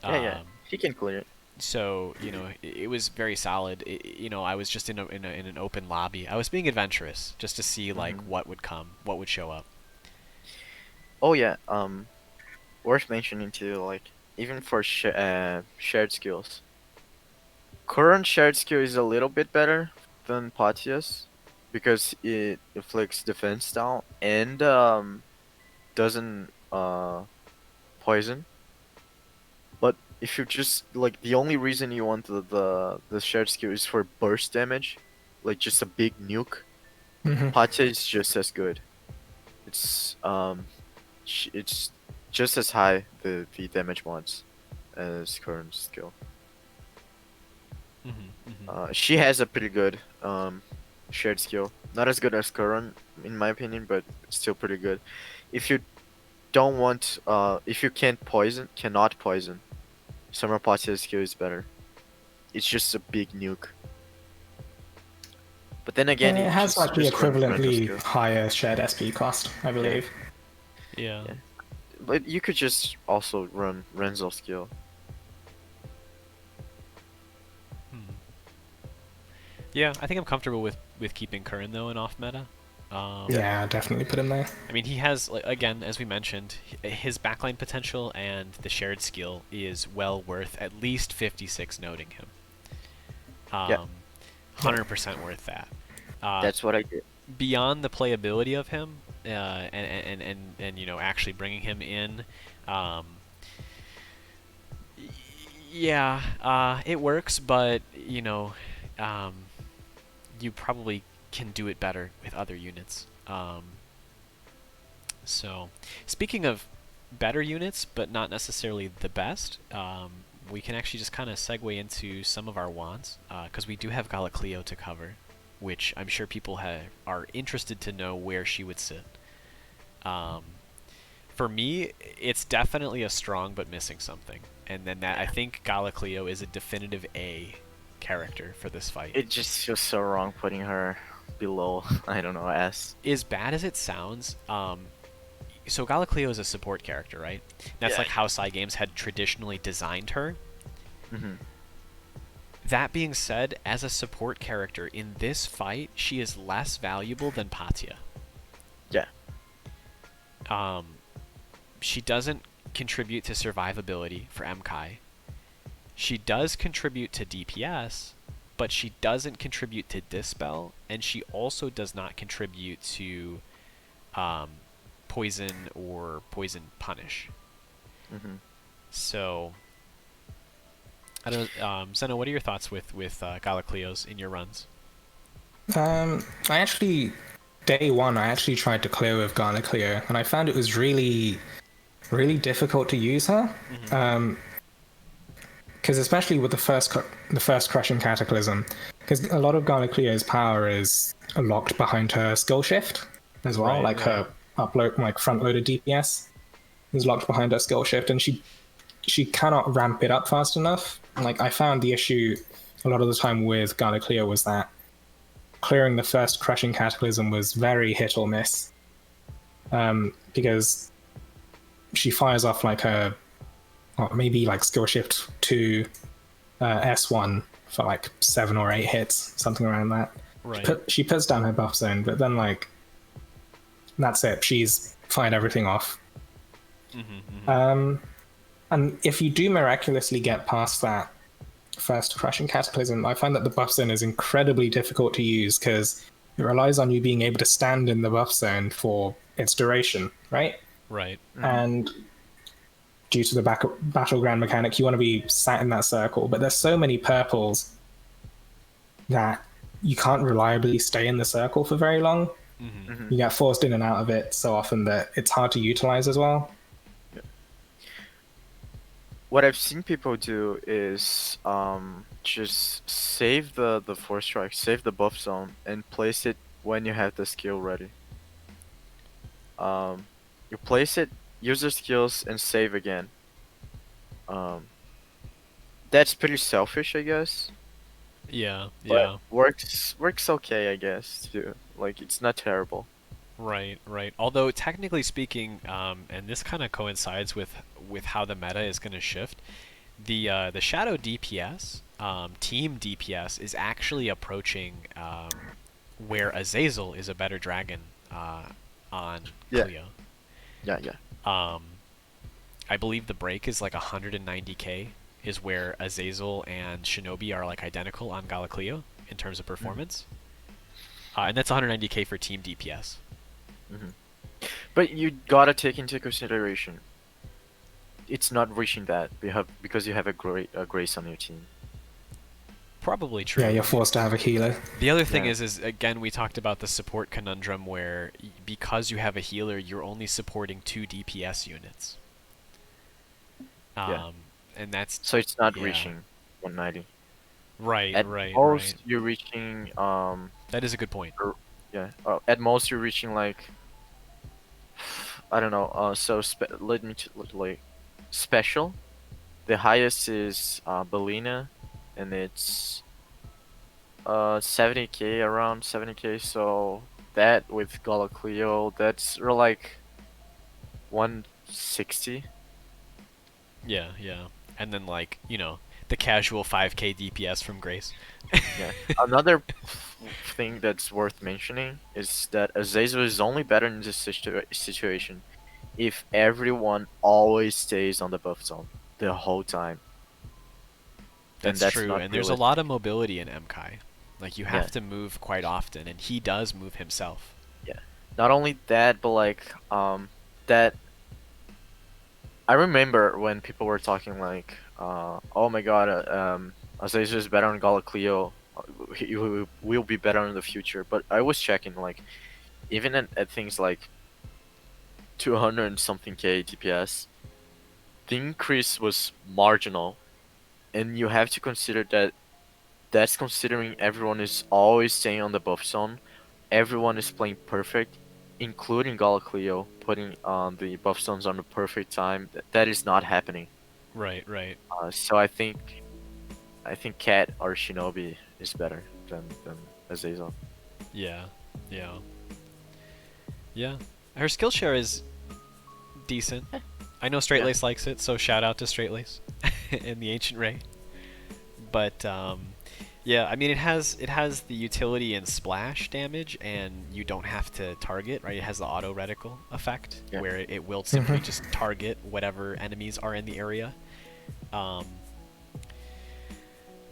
Yeah, he can clear it. So it was very solid. I was just in an open lobby. I was being adventurous just to see like what would come, what would show up. Oh yeah, worth mentioning too, like even for shared skills. Current shared skill is a little bit better than Patia's because it inflicts defense down and doesn't poison. But if you just like the only reason you want the shared skill is for burst damage, like just a big nuke, Patia is just as good. It's just as high the damage mods as Current skill. She has a pretty good shared skill. Not as good as Curran, in my opinion, but still pretty good. If you don't want, if you cannot poison, Summer Patia's skill is better. It's just a big nuke. But then again, it has like the equivalently skill. higher shared SP cost, I believe. Yeah. But you could just also run Renzo skill. Yeah, I think I'm comfortable with keeping Curran though in off meta. Yeah, definitely put him there. I mean, he has, like, again, as we mentioned, his backline potential and the shared skill is well worth at least 56 noting him. 100% worth that. That's what I did. Beyond the playability of him, and you know, actually bringing him in. Um, yeah, it works, but you know, um, you probably can do it better with other units. So, speaking of better units, but not necessarily the best, we can actually just kind of segue into some of our wands, because we do have Cleo to cover, which I'm sure people are interested to know where she would sit. For me, it's definitely a strong but missing something, and then that I think Cleo is a definitive A character for this fight. It just feels so wrong putting her below, I don't know, S. As bad as it sounds, so Cleo is a support character, right? That's like how Cygames had traditionally designed her. Mm-hmm. That being said, as a support character in this fight, she is less valuable than Patia. Yeah. She doesn't contribute to survivability for MKai. She does contribute to DPS, but she doesn't contribute to Dispel, and she also does not contribute to poison or poison punish. Mm-hmm. So, I don't. Zena, what are your thoughts with Cleos in your runs? I actually, day one, I actually tried to clear with Cleo, and I found it was really, really difficult to use her. Because especially with the first crushing cataclysm, because a lot of Cleo's power is locked behind her skill shift as well, Right, her upload, like front loaded DPS is locked behind her skill shift, and she cannot ramp it up fast enough. Like, I found the issue a lot of the time with Cleo was that clearing the first crushing cataclysm was very hit or miss, because she fires off like a maybe like skill shift to S1 for like 7 or 8 hits, something around that. Right. She puts down her buff zone, but then like that's it. She's fired everything off. And if you do miraculously get past that first crushing cataclysm, I find that the buff zone is incredibly difficult to use because it relies on you being able to stand in the buff zone for its duration, right? Right. And due to the battleground mechanic, you want to be sat in that circle, but there's so many purples that you can't reliably stay in the circle for very long. You get forced in and out of it so often that it's hard to utilize as well. What I've seen people do is just save the force strike, save the buff zone, and place it when you have the skill ready. You place it, use the skills, and save again. That's pretty selfish, I guess. Yeah. But works okay, I guess, too. Like, it's not terrible. Right. Although technically speaking, and this kind of coincides with how the meta is going to shift, the Shadow DPS, team DPS, is actually approaching where Azazel is a better dragon on Cleo. Yeah. I believe the break is like 190k is where Azazel and Shinobi are like identical on Cleo in terms of performance, and that's 190k for team DPS. But you gotta take into consideration, it's not reaching that because you have a Grace on your team. Probably true. Yeah, you're forced to have a healer. The other thing is again, we talked about the support conundrum where because you have a healer, you're only supporting 2 DPS units. And that's so it's not reaching 190. Right. At most, you're reaching. That is a good point. At most, you're reaching like, I don't know. So like special. The highest is Bellina, and it's 70k, around 70k. So that with Cleo, that's like 160. Yeah. And then like, the casual 5k DPS from Grace. Yeah. Another thing that's worth mentioning is that Azazel is only better in this situation if everyone always stays on the buff zone the whole time. That's true, and there's a lot of mobility in MKai. Like, you have to move quite often, and he does move himself. Yeah. not only that, but like that I remember when people were talking like, oh my god, Azazel is better on Cleo. He will be better in the future. But I was checking like, even at things like 200 and something K DPS, the increase was marginal, and you have to consider that that's considering everyone is always staying on the buff zone, everyone is playing perfect, including Cleo putting on the buff zones on the perfect time. That is not happening. Right, right. So I think Cat or Shinobi is better than Azazel. Yeah, yeah, yeah. Her skill share is decent. I know Straight Yeah. Lace likes it, so shout out to Straight Lace and the Ancient Ray. But yeah, I mean it has the utility in splash damage, and you don't have to target, right? It has the auto reticle effect, Yeah. where it will simply just target whatever enemies are in the area.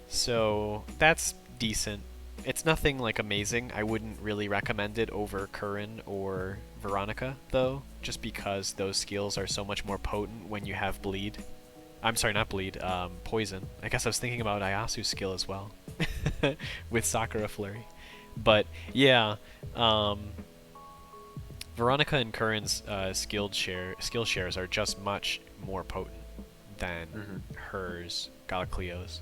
So that's decent. It's nothing like amazing. I wouldn't really recommend it over Curran or Veronica, though, just because those skills are so much more potent when you have bleed. I'm sorry, not bleed, poison. I guess I was thinking about Ieyasu's skill as well, with Sakura Flurry. But yeah, Veronica and Curran's skill shares are just much more potent than hers, Galacleo's.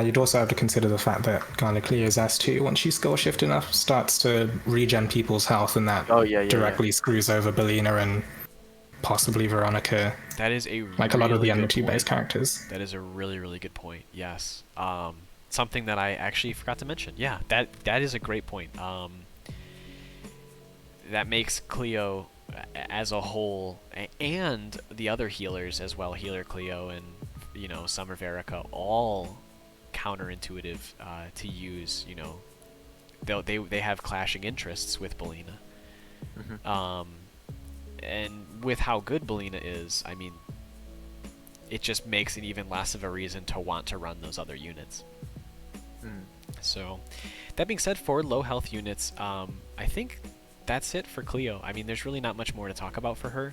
You'd also have to consider the fact that Cleo's S2, once you skill shift enough, starts to regen people's health, and that Oh yeah, yeah, directly screws over Bellina and possibly Veronica, That is a like a lot of the really good M2 based point. characters. That is a really, really good point. Yes. Something that I actually forgot to mention. Yeah, that is a great point. That makes Cleo as a whole, and the other healers as well, Healer Cleo and Summer Verica, all counterintuitive to use. They have clashing interests with Bellina. And with how good Bellina is, I mean, it just makes it even less of a reason to want to run those other units. So, that being said, for low health units, I think that's it for Cleo. I mean, there's really not much more to talk about for her.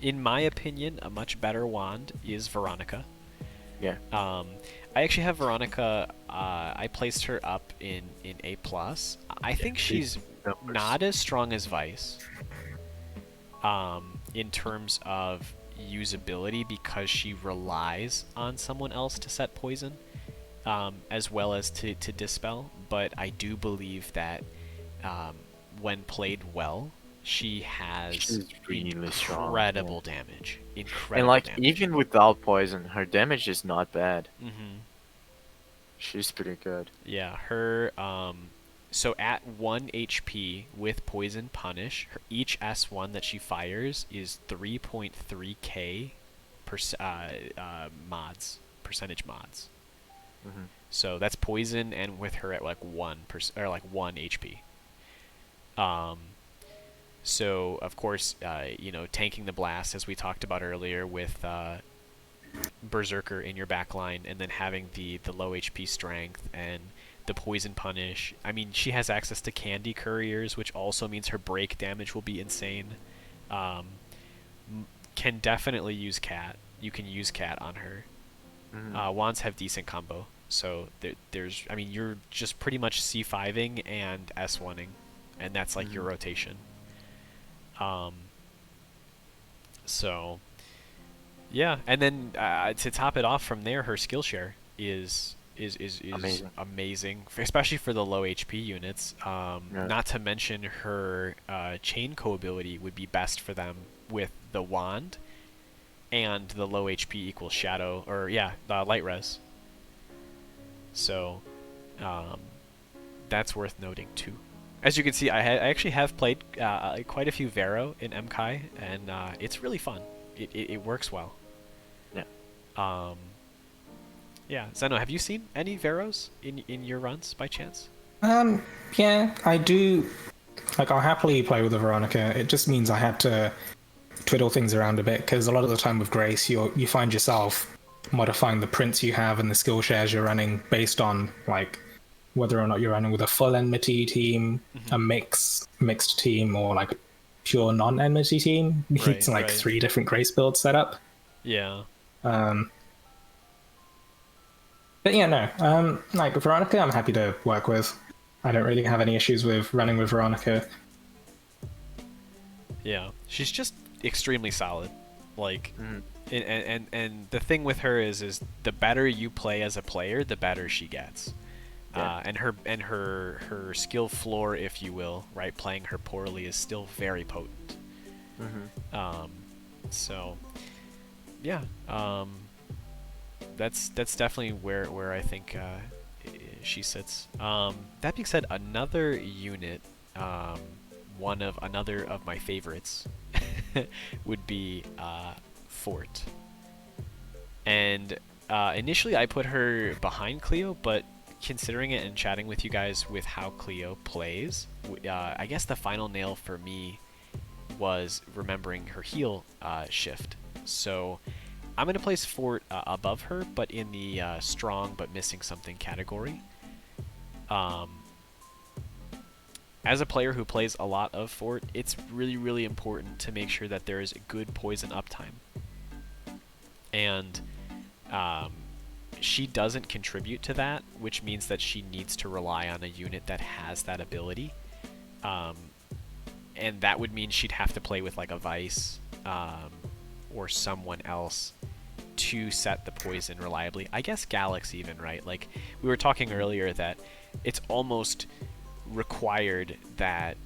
In my opinion, a much better wand is Veronica. Yeah. I actually have Veronica. I placed her up in A+. I think she's not as strong as Vice. In terms of usability, because she relies on someone else to set poison, as well as to dispel. But I do believe that when played well, she has She's really strong, incredible damage. Incredible And like damage. even without poison, her damage is not bad. Mm-hmm. She's pretty good. Yeah, her so at 1 HP with Poison Punish, each S1 that she fires is 3.3k percentage mods. So that's poison, and with her at like 1 HP. So of course, tanking the blast, as we talked about earlier, with Berserker in your backline, and then having the low HP strength and the poison punish. I mean, she has access to candy couriers, which also means her break damage will be insane. Can definitely use Cat. You can use Cat on her. Wands have decent combo, so there's. I mean, you're just pretty much C5ing and S1ing, and that's like your rotation. So. Yeah, and then to top it off from there, her skill share is amazing, especially for the low HP units. Not to mention her chain co ability would be best for them with the wand and the low HP equals shadow, or light res. So that's worth noting too. As you can see, I actually have played quite a few Vero in MKai, and it's really fun. It works well. Yeah, Zeno, have you seen any Veros in your runs by chance? Yeah, I do. Like, I'll happily play with the Veronica. It just means I have to twiddle things around a bit, because a lot of the time with Grace, you find yourself modifying the prints you have and the skill shares you're running based on like whether or not you're running with a full enmity team, a mixed team, or like a pure non-enmity team. It's like right. 3 different grace builds set up. Yeah. But yeah, no. Like Veronica, I'm happy to work with. I don't really have any issues with running with Veronica. Yeah. She's just extremely solid. Like, and the thing with her is the better you play as a player, the better she gets. Yeah. And her skill floor, if you will, right, playing her poorly is still very potent. So, yeah. That's definitely where I think she sits. That being said, another unit, another of my favorites, would be Forte. And initially I put her behind Cleo, but considering it and chatting with you guys with how Cleo plays, I guess the final nail for me was remembering her heal shift. So I'm going to place Forte above her, but in the strong but missing something category. As a player who plays a lot of Forte, it's really, really important to make sure that there is good poison uptime. And she doesn't contribute to that, which means that she needs to rely on a unit that has that ability. And that would mean she'd have to play with like a Vice or someone else to set the poison reliably. I guess Galax even, right? Like, we were talking earlier that it's almost required that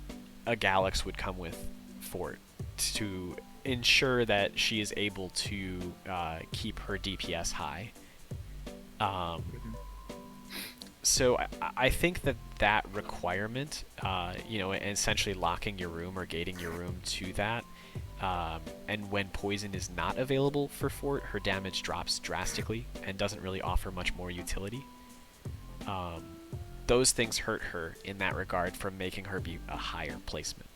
a Galax would come with Forte to ensure that she is able to keep her DPS high. So I think that requirement, and essentially locking your room or gating your room to that, and when poison is not available for Forte, her damage drops drastically and doesn't really offer much more utility. Those things hurt her in that regard from making her be a higher placement.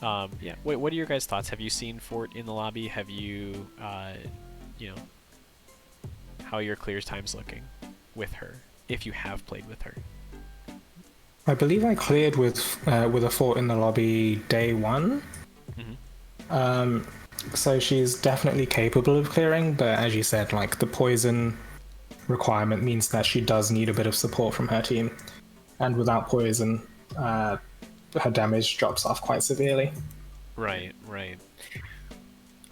Yeah. What are your guys' thoughts? Have you seen Forte in the lobby? Have you, how are your clears times looking with her, if you have played with her? I believe I cleared with a Forte in the lobby day 1. So she's definitely capable of clearing, but as you said, like the poison requirement means that she does need a bit of support from her team, and without poison, her damage drops off quite severely. Right.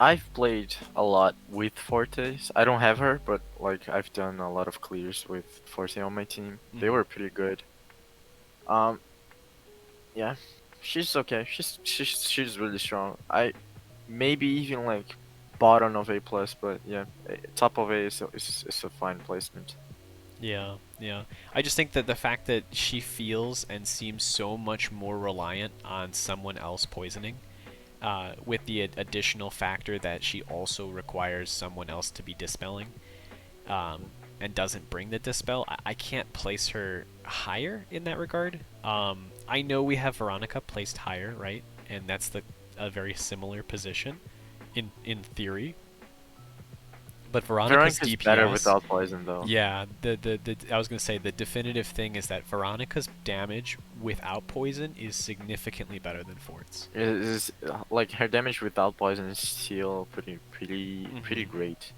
I've played a lot with Fortes. I don't have her, but like I've done a lot of clears with Forte on my team. They were pretty good. Yeah, she's okay. She's really strong. I maybe even like bottom of A plus, but yeah, top of A is a fine placement. Yeah. I just think that the fact that she feels and seems so much more reliant on someone else poisoning, with the additional factor that she also requires someone else to be dispelling, and doesn't bring the dispel, I can't place her higher in that regard. I know we have Veronica placed higher, right? And that's a very similar position in theory. But Veronica's DPS better without poison, though. Yeah, I was gonna say the definitive thing is that Veronica's damage without poison is significantly better than Forte's. It is like her damage without poison is still pretty great.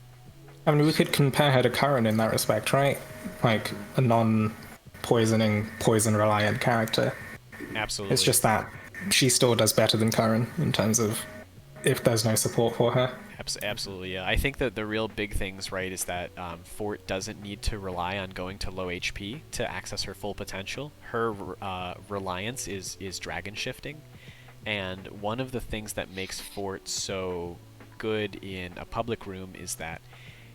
I mean, we could compare her to Curran in that respect, right? Like a non-poisoning, poison-reliant character. Absolutely. It's just that she still does better than Curran in terms of if there's no support for her. Absolutely, yeah. I think that the real big things, right, is that Forte doesn't need to rely on going to low HP to access her full potential. Her reliance is dragon shifting, and one of the things that makes Forte so good in a public room is that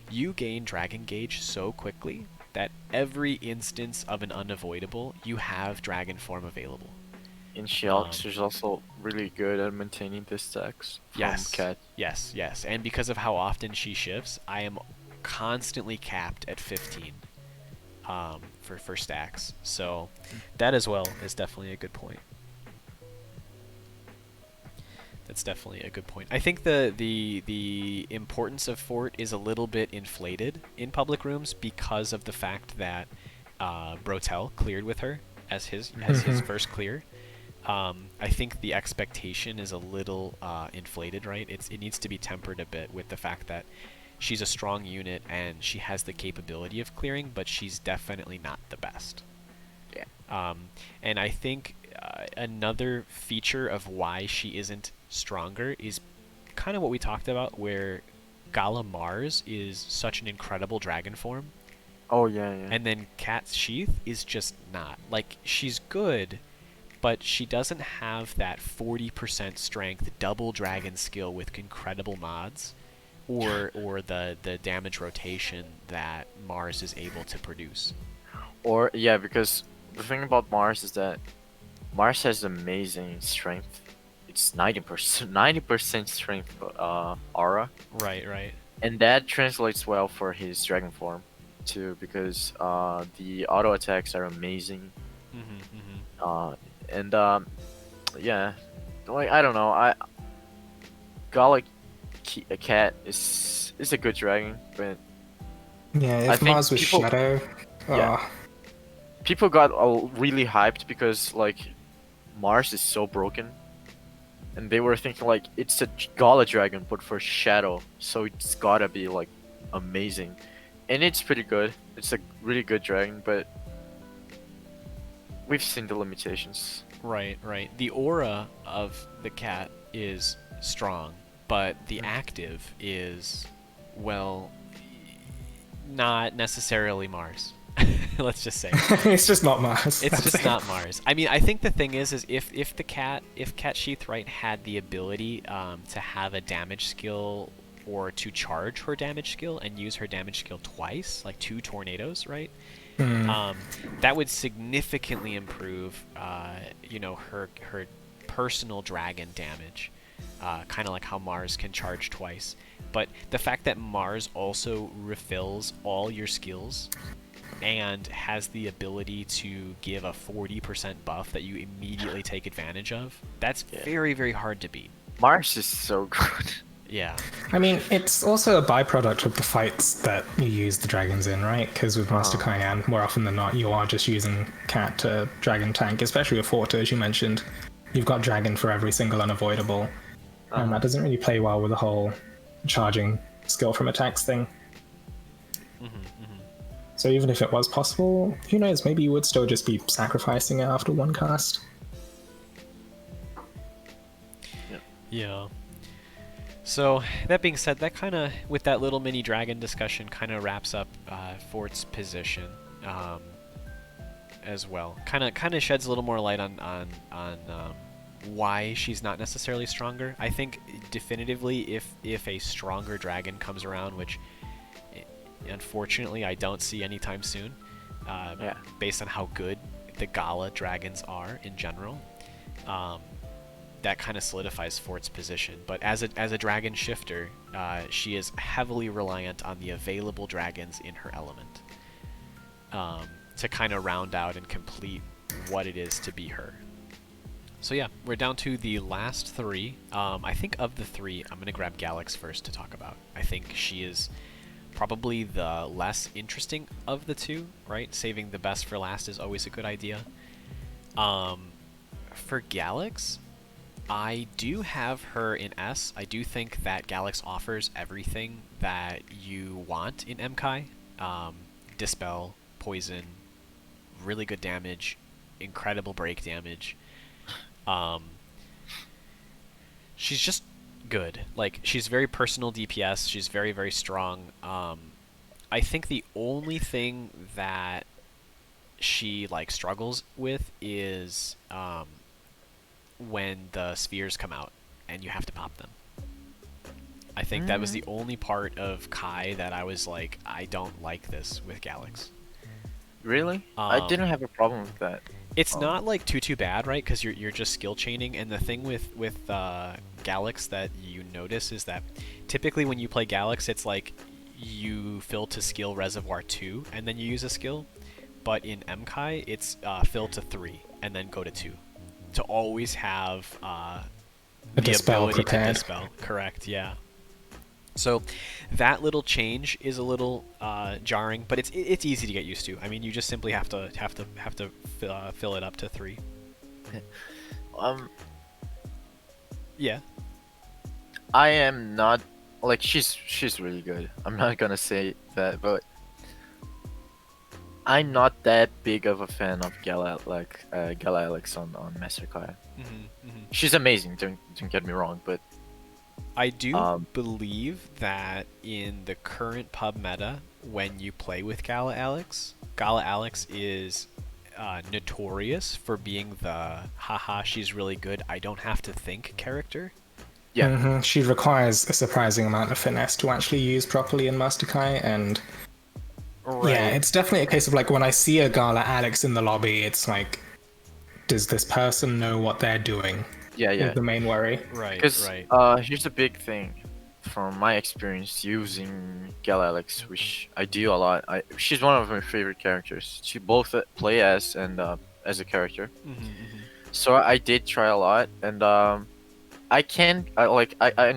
you gain dragon gauge so quickly that every instance of an unavoidable, you have dragon form available. And she's also really good at maintaining the stacks from Cat. Yes. And because of how often she shifts, I am constantly capped at 15 for stacks. So that as well is definitely a good point. That's definitely a good point. I think the importance of Fort is a little bit inflated in public rooms because of the fact that Brotel cleared with her as his first clear. I think the expectation is a little inflated, right? It needs to be tempered a bit with the fact that she's a strong unit and she has the capability of clearing, but she's definitely not the best. Yeah. And I think another feature of why she isn't stronger is kind of what we talked about, where Gala Mars is such an incredible dragon form. Oh yeah, yeah. And then Cat's Sheath is just not. Like, she's good, but she doesn't have that 40% strength double dragon skill with incredible mods, or the damage rotation that Mars is able to produce. Or yeah, because the thing about Mars is that Mars has amazing strength. It's 90% strength aura, Right. and that translates well for his dragon form too, because the auto attacks are amazing. And yeah, like I don't know, Gallic Cat is a good dragon, but Yeah, I if think Mars was people- Shadow, Yeah. people got really hyped because like Mars is so broken, and they were thinking like it's a Gala dragon but for Shadow, so it's gotta be like amazing, and it's pretty good. It's a really good dragon, but we've seen the limitations. Right. The aura of the cat is strong, but the active is, well, not necessarily Mars. Let's just say. it's just not Mars. It's just not Mars. I mean, I think the thing is if Cat Sheath right had the ability to have a damage skill or to charge her damage skill and use her damage skill twice, like 2 tornadoes, right? That would significantly improve, her personal dragon damage, kind of like how Mars can charge twice. But the fact that Mars also refills all your skills and has the ability to give a 40% buff that you immediately take advantage of, that's very, very hard to beat. Mars is so good. Yeah. I mean, it's also a byproduct of the fights that you use the dragons in, right? Because with Master Kyan, more often than not, you are just using Cat to dragon tank, especially with Forte, as you mentioned. You've got dragon for every single unavoidable, and that doesn't really play well with the whole charging skill from attacks thing. So even if it was possible, who knows, maybe you would still just be sacrificing it after one cast. Yeah. So, that being said, that kind of, with that little mini dragon discussion, kind of wraps up Fort's position as well. Kind of sheds a little more light on why she's not necessarily stronger. I think definitively if a stronger dragon comes around, which unfortunately I don't see anytime soon, based on how good the Gala dragons are in general, that kind of solidifies Fort's position. But as a dragon shifter, she is heavily reliant on the available dragons in her element to kind of round out and complete what it is to be her. So yeah, we're down to the last 3. I think of the 3, I'm going to grab Galax first to talk about. I think she is probably the less interesting of the 2, right? Saving the best for last is always a good idea. For Galax, I do have her in S. I do think that Galax offers everything that you want in Mkai. Dispel, Poison, really good damage, incredible break damage. She's just good. Like, she's very personal DPS. She's very, very strong. I think the only thing that she struggles with is when the spheres come out and you have to pop them. I think that was the only part of Kai that I was like, I don't like this with Galax. Really? I didn't have a problem with that. It's not too bad, right? Because you're just skill chaining, and the thing with Galax that you notice is that typically when you play Galax, it's like you fill to skill reservoir 2 and then you use a skill, but in Mkai it's fill to 3 and then go to 2, to always have A the dispel ability prepared. to dispel. Correct. Yeah. So that little change is a little jarring, but it's easy to get used to. I mean, you just simply have to fill it up to 3. Um, Yeah. I am not like she's really good. I'm not gonna say that, but I'm not that big of a fan of Gala Alex on Master Kai. She's amazing. Don't get me wrong, but I do Um, believe that in the current pub meta, when you play with Gala Alex is notorious for being the haha, she's really good, I don't have to think character. yeah, She requires a surprising amount of finesse to actually use properly in Master Kai, and yeah, Right. it's definitely a case of like when I see a Gala Alex in the lobby, it's like, does this person know what they're doing? yeah, Is yeah. the main worry. Right. Because Right. here's a big thing from my experience using Gal Alex, which I do a lot. She's one of my favorite characters. She both play as and as a character. So I did try a lot, and I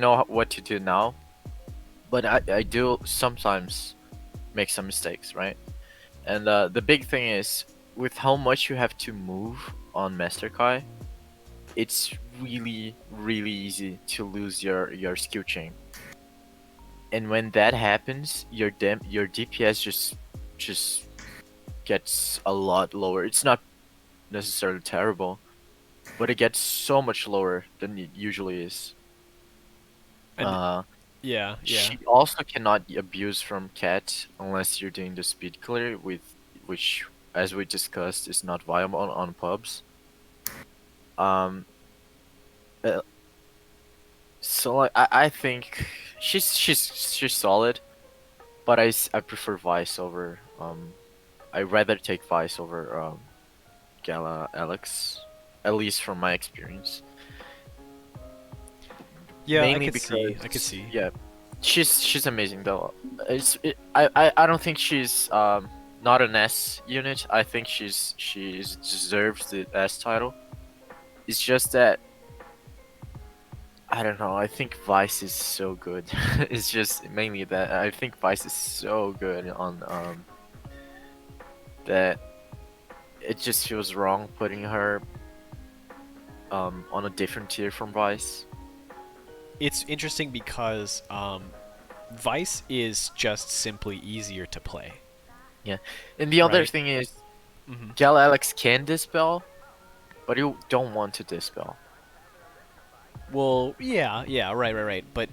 know what to do now, but I do sometimes make some mistakes, right? And the big thing is with how much you have to move on Master Kai, it's really easy to lose your skill chain. And when that happens, your DPS just gets a lot lower. It's not necessarily terrible, but it gets so much lower than it usually is. And yeah. She also cannot abuse from Cat unless you're doing the speed clear, which, as we discussed, is not viable on pubs. Um, so like, I think she's solid, but I prefer Vice over I rather take Vice over Gala Alex, at least from my experience. Yeah, Mainly I could because see. yeah, she's amazing though. I don't think she's not an S unit. I think she's deserves the S title. It's just that I don't know. I think Vice is so good. It's just mainly that I think Vice is so good on that it just feels wrong putting her on a different tier from Vice. It's interesting because Vice is just simply easier to play. Yeah, and the other Right. thing is, Gal Alex can dispel, but you don't want to dispel. Well, yeah, right. But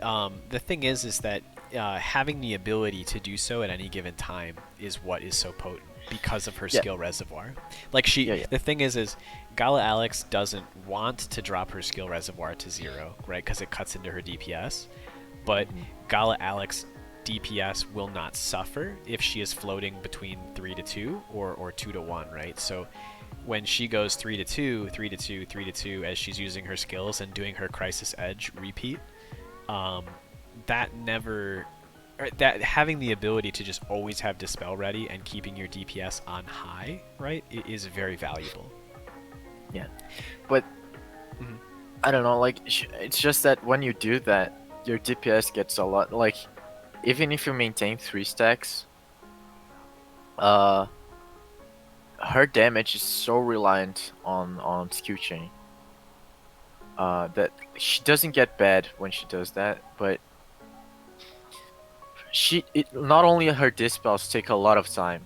the thing is that having the ability to do so at any given time is what is so potent because of her Yeah. skill reservoir. Like Yeah. the thing is Gala Alex doesn't want to drop her skill reservoir to 0, right? Because it cuts into her DPS. But Gala Alex DPS will not suffer if she is floating between 3 to 2 or 2 to 1, right? So when she goes 3 to 2, 3 to 2, 3 to 2 as she's using her skills and doing her Crisis Edge repeat, that having the ability to just always have Dispel ready and keeping your DPS on high, right, it is very valuable. Yeah, but I don't know. Like it's just that when you do that, your DPS gets a lot. Like even if you maintain 3 stacks, her damage is so reliant on skill chain. That she doesn't get bad when she does that, but not only her dispels take a lot of time,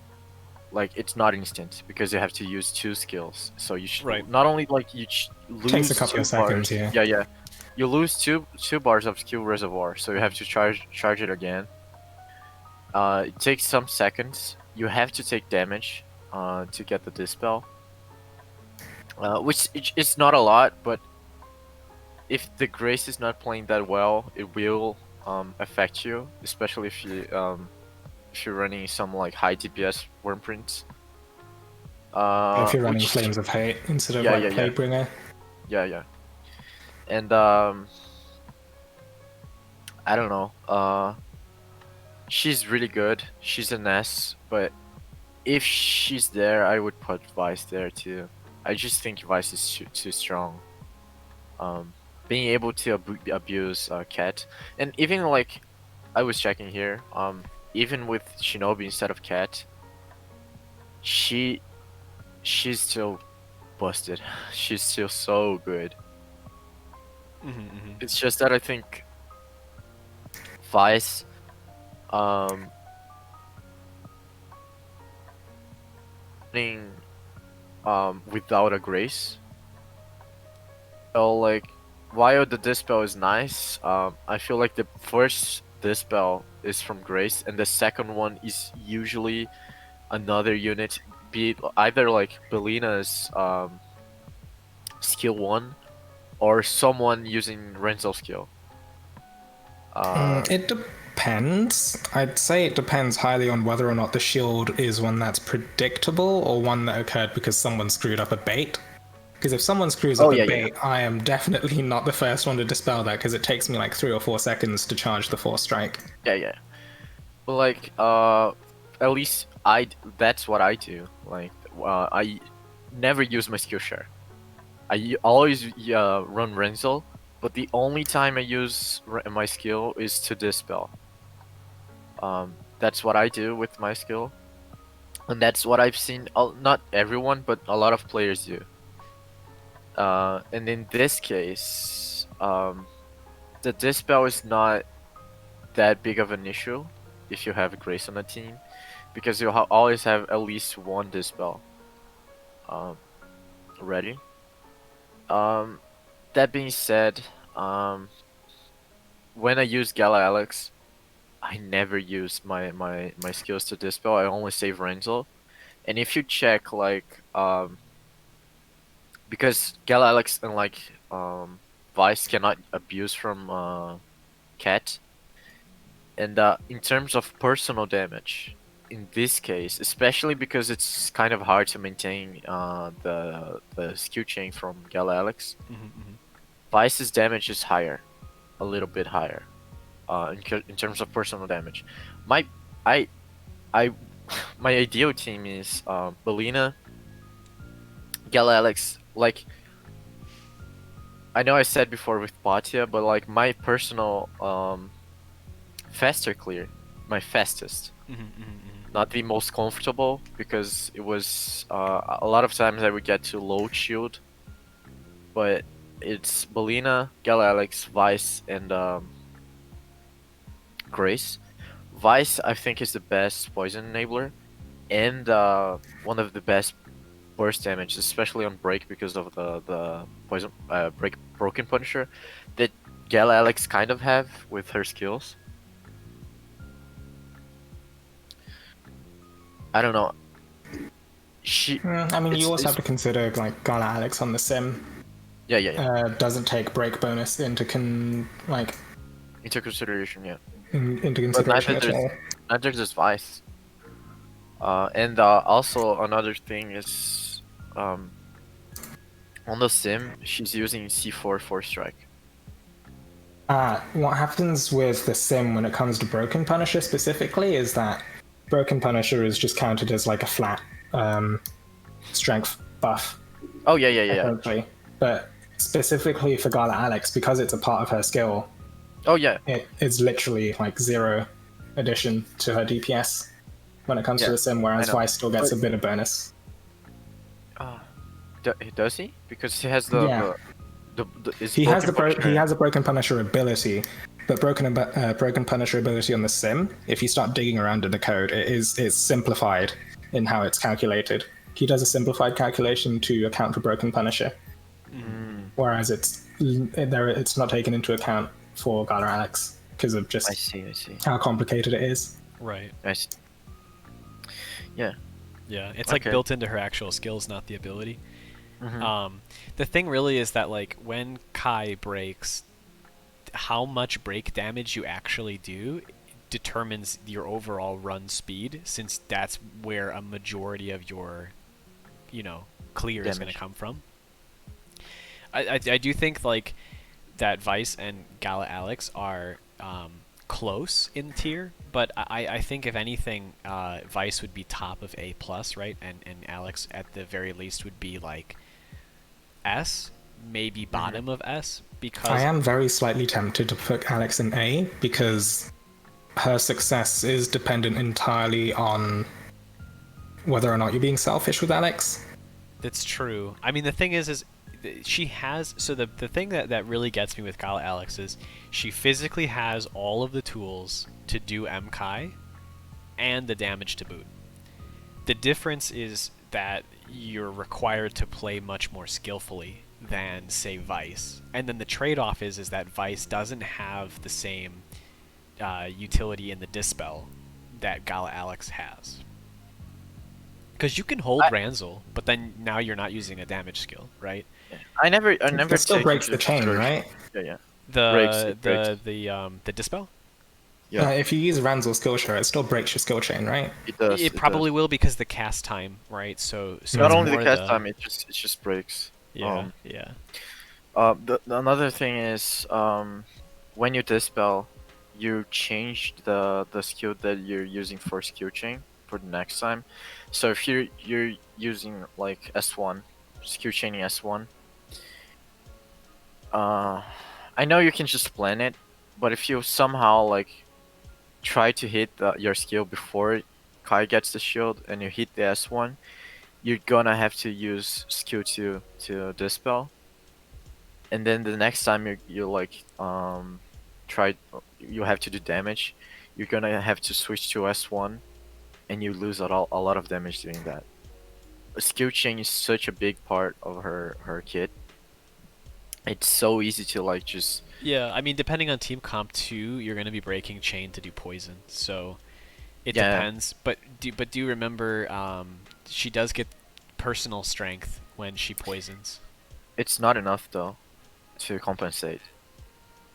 like it's not instant because you have to use 2 skills. So you should Right. not only like you lose Takes a couple 2 of seconds, bars. yeah. Yeah. You lose two bars of skill reservoir, so you have to charge it again. It takes some seconds. You have to take damage to get the dispel, which is not a lot, but if the Grace is not playing that well, it will affect you, especially if you're running some like high DPS Wormprints. If you're running Which Flames of Hate instead of yeah, like yeah, yeah. Plaguebringer. Yeah. And I don't know. She's really good. She's an S, but if she's there, I would put Vice there too. I just think Vice is too strong. being able to abuse Cat, and even like I was checking here, even with Shinobi instead of Cat, she's still busted. She's still so good. It's just that I think Vice, um, running, without a Grace. So like, while the Dispel is nice, I feel like the first Dispel is from Grace, and the second one is usually another unit, be it either like Bellina's skill 1 or someone using Renzo's skill. It depends. I'd say it depends highly on whether or not the shield is one that's predictable or one that occurred because someone screwed up a bait. Because if someone screws up a bait, I am definitely not the first one to dispel that because it takes me like 3 or 4 seconds to charge the Force Strike. Yeah. But like, at least that's what I do. Like, I never use my skill share. I always run Renzo, but the only time I use my skill is to dispel. That's what I do with my skill, and that's what I've seen. Not everyone, but a lot of players do. And in this case, the dispel is not that big of an issue if you have Grace on the team, because you always have at least one dispel ready. That being said, when I use Gala Alex, I never use my skills to dispel. I only save Renzo. And if you check, like, because Gala Alex and like Vice cannot abuse from Cat, and in terms of personal damage, in this case, especially because it's kind of hard to maintain the skill chain from Gala Alex, Vice's damage is higher, a little bit higher, in terms of personal damage. My ideal team is Bellina, Gala Alex. Like, I know I said before with Patia, but like my personal faster clear, my fastest, not the most comfortable, because it was a lot of times I would get to low shield, but it's Bellina, Gala Alex, Vice, and Grace. Vice, I think, is the best poison enabler, and one of the best burst damage, especially on break, because of the poison break broken punisher that Gala Alex kind of have with her skills. I don't know. I mean, you also have to consider like Gala Alex on the sim. Yeah. Doesn't take break bonus into Into consideration, yeah. Into consideration at all. Neither does Vice. And also another thing is, on the sim, she's using C4 Force Strike. What happens with the sim when it comes to Broken Punisher specifically is that Broken Punisher is just counted as like a flat strength buff. Oh yeah. But specifically for Gala Alex, because it's a part of her skill. Oh yeah. It is literally like 0 addition to her DPS when it comes to the sim, whereas Vice still gets a bit of bonus. Does he? Because he has he has a Broken Punisher ability, but Broken Punisher ability on the sim, if you start digging around in the code, it's simplified in how it's calculated. He does a simplified calculation to account for Broken Punisher, whereas it's not taken into account for Gala Alex because of just I see. how complicated it is. Right. I see. Yeah, it's like built into her actual skills, not the ability. The thing really is that like when Kai breaks, how much break damage you actually do determines your overall run speed, since that's where a majority of your clear is going to come from. I do think like that Vice and Gala Alex are close in tier, but I think if anything, Vice would be top of A+, right? And Alex at the very least would be like S, maybe bottom of S because I am very slightly tempted to put Alex in A because her success is dependent entirely on whether or not you're being selfish with Alex. that's true. I mean, the thing is she has so the thing that really gets me with Gala Alex is she physically has all of the tools to do M-Kai and the damage to boot. The difference is that you're required to play much more skillfully than, say, Vice. And then the trade-off is that Vice doesn't have the same utility in the Dispel that Gala Alex has. Because you can hold Ranzel, but then now you're not using a damage skill, right? I never It still breaks the chain, right? Yeah. The Dispel? Yeah. If you use Ranzel's skill share, it still breaks your skill chain, right? It does. It probably will because the cast time, right? So not it's only the more cast time, it just breaks. Yeah, yeah. Another thing is when you dispel, you change the skill that you're using for skill chain for the next time. So if you're using like S1, skill chaining S1, I know you can just plan it, but if you somehow like try to hit your skill before Kai gets the shield and you hit the S1, you're gonna have to use skill 2 to dispel. And then the next time you like you have to do damage, you're gonna have to switch to S1 and you lose a lot of damage doing that. Skill chain is such a big part of her kit. It's so easy to like just Yeah, I mean, depending on team comp too, you're gonna be breaking chain to do poison. So it depends. But do you remember she does get personal strength when she poisons? It's not enough though to compensate.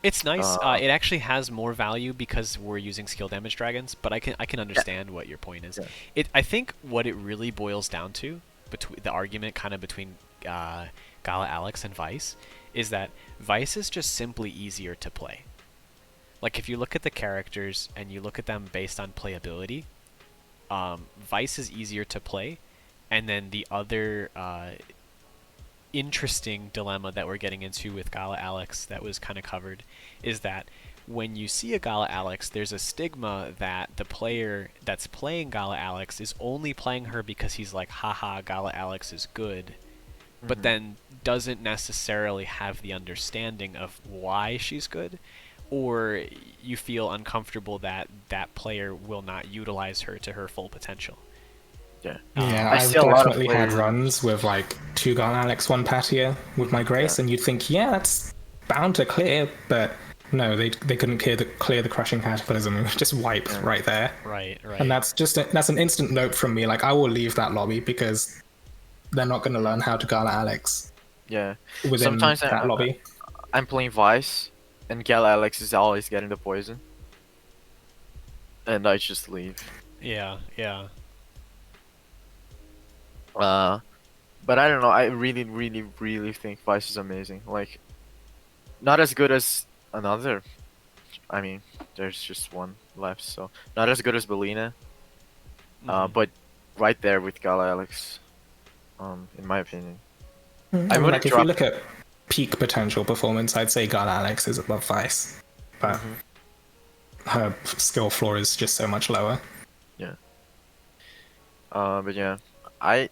It's nice. It actually has more value because we're using skill damage dragons. But I can understand what your point is. Yeah. I think what it really boils down to, between the argument kind of between Gala Alex and Vice, is that Vice is just simply easier to play. Like if you look at the characters and you look at them based on playability, Vice is easier to play, and then the other interesting dilemma that we're getting into with Gala Alex that was kind of covered is that when you see a Gala Alex, there's a stigma that the player that's playing Gala Alex is only playing her because he's like, haha, Gala Alex is good, but then doesn't necessarily have the understanding of why she's good, or you feel uncomfortable that that player will not utilize her to her full potential. Yeah, I've definitely had runs with like 2 Gala Alex, 1 Patia with my Grace, and you'd think, yeah, that's bound to clear, but no, they couldn't clear the crushing cataclysm. It was just wipe right there. Right. And that's an instant note from me. Like I will leave that lobby because they're not going to learn how to Gala Alex. Yeah. Within Sometimes that lobby. I'm playing Vice, and Gala Alex is always getting the poison, and I just leave. Yeah. But I don't know. I really think Vice is amazing. Like, not as good as another. I mean, there's just one left, so not as good as Bellina. But right there with Gala Alex. In my opinion. I would like if you look at peak potential performance, I'd say Gala Alex is above Vice, but her skill floor is just so much lower. Yeah. But yeah, I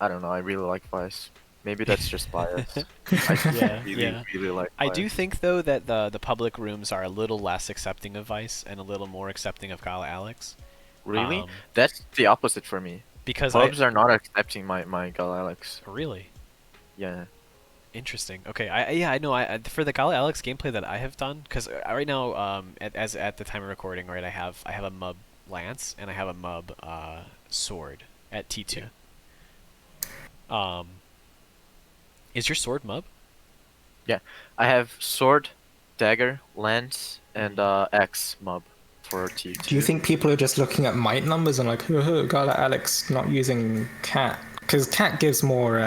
don't know. I really like Vice. Maybe that's just bias. I really like Vice. I do think though that the public rooms are a little less accepting of Vice and a little more accepting of Gala Alex. Really? That's the opposite for me. Because clubs are not accepting my Gala Alex. Really? Yeah. Interesting. Okay. I know. For the Gala Alex gameplay that I have done, because right now, at the time of recording, right, I have a Mub Lance and I have a Mub Sword at T2. Is your sword Mub? Yeah, I have sword, dagger, lance, and X Mub for T2. Do you think people are just looking at might numbers and like, Gala Alex not using Cat? Because Cat gives more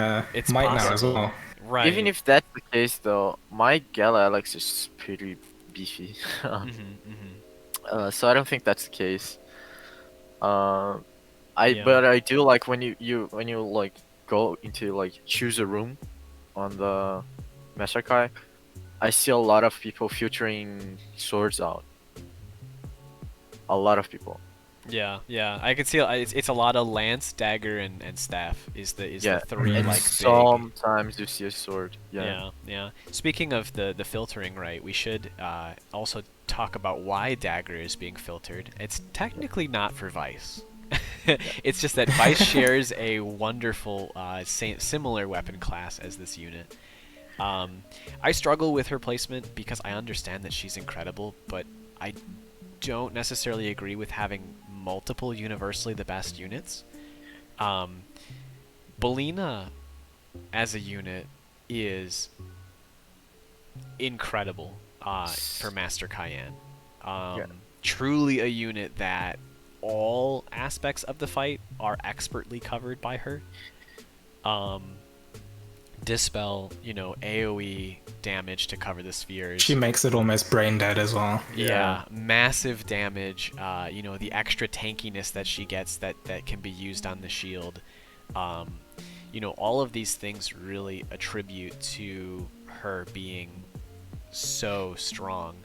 might now as well. Right. Even if that's the case, though, my Gala Alex is pretty beefy. So I don't think that's the case. But I do like when you like go into like choose a room on the Master Kai, I see a lot of people filtering swords out. A lot of people. Yeah, yeah. I can see it's a lot of lance, dagger, and staff is the Yeah, three and like big. sometimes you see a sword. Yeah. Yeah, yeah. Speaking of the filtering, right? We should also talk about why dagger is being filtered. It's technically not for Vice. It's just that Vice shares a wonderful similar weapon class as this unit. I struggle with her placement because I understand that she's incredible, but I don't necessarily agree with having multiple universally the best units. Bellina as a unit is incredible for Master Cayenne. Truly a unit that all aspects of the fight are expertly covered by her. Dispel, AoE damage to cover the spheres. She makes it almost brain dead as well. Yeah, massive damage. The extra tankiness that she gets that can be used on the shield. All of these things really attribute to her being so strong.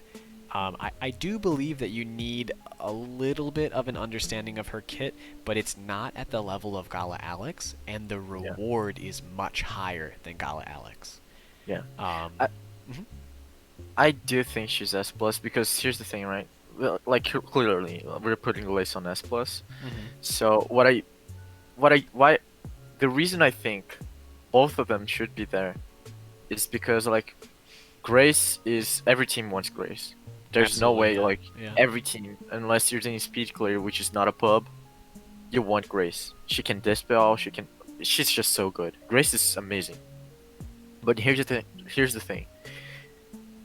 I do believe that you need a little bit of an understanding of her kit, but it's not at the level of Gala Alex, and the reward is much higher than Gala Alex. Yeah. I do think she's S plus because here's the thing, right? Well, like clearly we're putting Lace on S plus. So why the reason I think both of them should be there is because like Grace is every team wants Grace. There's no way like every team, unless you're doing speed clear, which is not a pub, you want Grace. She can dispel. She's just so good. Grace is amazing. But here's the thing.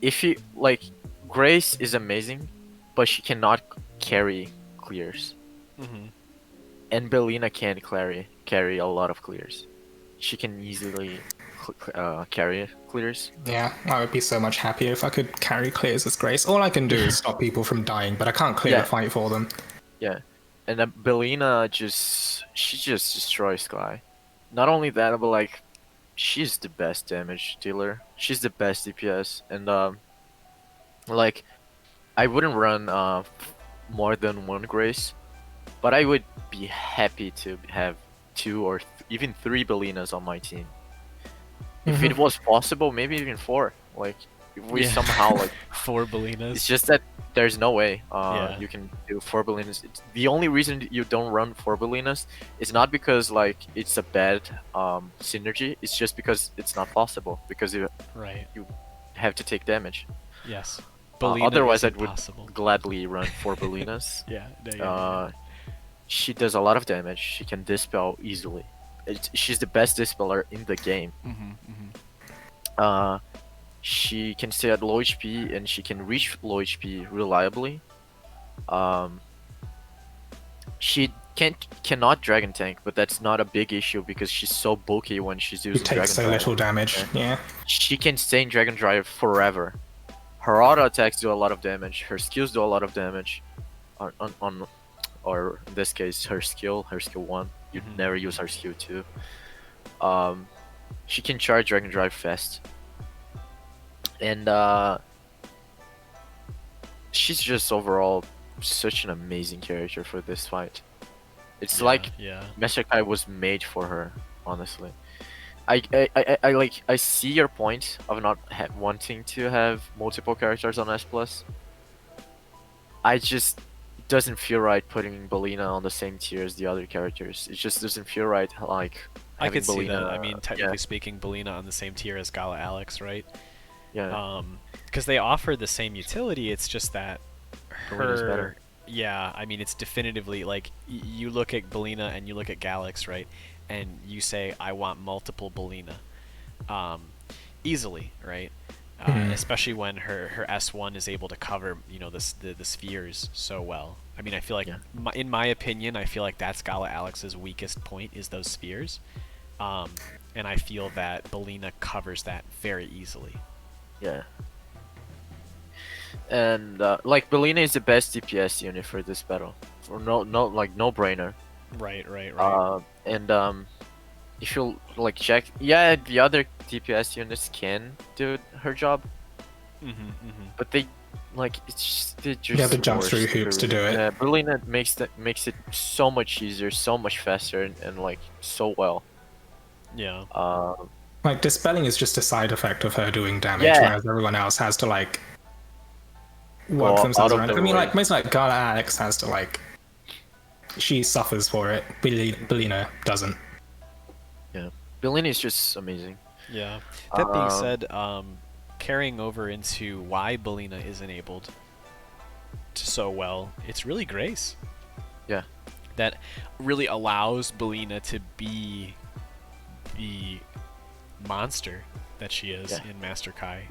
If you like, Grace is amazing, but she cannot carry clears. And Bellina can carry a lot of clears. She can easily carry clears. Yeah, I would be so much happier if I could carry clears as Grace. All I can do is stop people from dying, but I can't clear the fight for them. Yeah, and then Bellina she just destroys Sky. Not only that, but like, she's the best damage dealer. She's the best DPS, and like, I wouldn't run more than one Grace, but I would be happy to have 2 or even 3 Bellinas on my team. If it was possible, maybe even 4. Like, if we somehow like 4 Bellinas. It's just that there's no way you can do 4 Bellinas. The only reason you don't run 4 Bellinas is not because like it's a bad synergy. It's just because it's not possible because you have to take damage. Yes. Otherwise, I would gladly run 4 Bellinas. She does a lot of damage. She can dispel easily. She's the best dispeller in the game. She can stay at low HP and she can reach low HP reliably. She cannot dragon tank, but that's not a big issue because she's so bulky when she's using dragon. Takes so little damage. Yeah. She can stay in dragon drive forever. Her auto attacks do a lot of damage. Her skills do a lot of damage. Or in this case, her skill 1. You'd never use her skill 2. She can charge dragon drive fast. And she's just overall such an amazing character for this fight. It's like Master Kai was made for her, honestly. I see your point of not wanting to have multiple characters on S plus. I just doesn't feel right putting Bellina on the same tier as the other characters. It just doesn't feel right. Like I could see that. I mean, technically speaking, Bellina on the same tier as Gala Alex, right? Yeah. Because they offer the same utility. It's just that Bellina's better. Yeah, I mean, it's definitively like you look at Bellina and you look at Galax, right? And you say, I want multiple Bellina. Easily, right? Especially when her S1 is able to cover, the spheres so well. I mean, I feel like, in my opinion, I feel like that's Gala Alex's weakest point is those spheres. And I feel that Bellina covers that very easily. Yeah. And like Bellina is the best DPS unit for this battle. For no brainer. Right. if you like check, yeah, the other DPS units can do her job, but they like they just You have to jump through worse. hoops to do it. Yeah, Bellina makes it so much easier, so much faster, and like so well. Yeah. Like, dispelling is just a side effect of her doing damage, Yeah. whereas everyone else has to like work Go themselves out of around. their I mean, way. like most like Gala Alex has to like, she suffers for it. Bellina doesn't. Yeah, Bellina is just amazing. Yeah. That being said, carrying over into why Bellina is enabled so well, it's really Grace. Yeah. That really allows Bellina to be the monster that she is in Master Kai.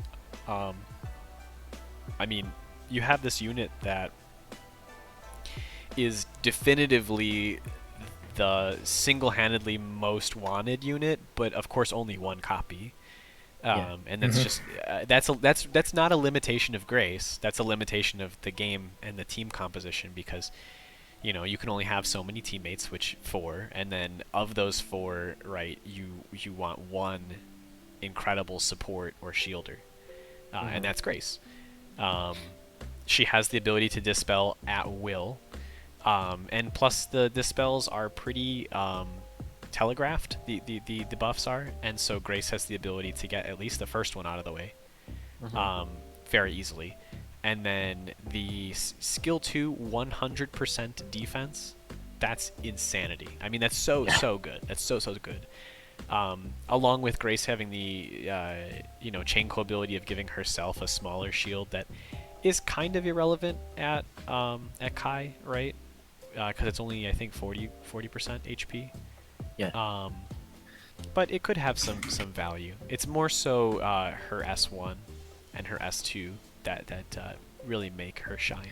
I mean, you have this unit that is definitively the single-handedly most wanted unit, but of course only one copy. And that's just that's not a limitation of Grace. That's a limitation of the game and the team composition, because you know you can only have so many teammates, which 4, and then of those 4, right, you want one incredible support or shielder, and that's Grace. She has the ability to dispel at will, and plus the dispels are pretty telegraphed, the buffs are, and so Grace has the ability to get at least the first one out of the way very easily. And then the skill 2 100% defense, that's insanity. I mean, that's so good. That's so good. Along with Grace having the chain-co ability of giving herself a smaller shield that is kind of irrelevant at Kai, right? Because it's only, I think, 40% HP. Yeah. But it could have some value. It's more so her S1 and her S2 that really make her shine.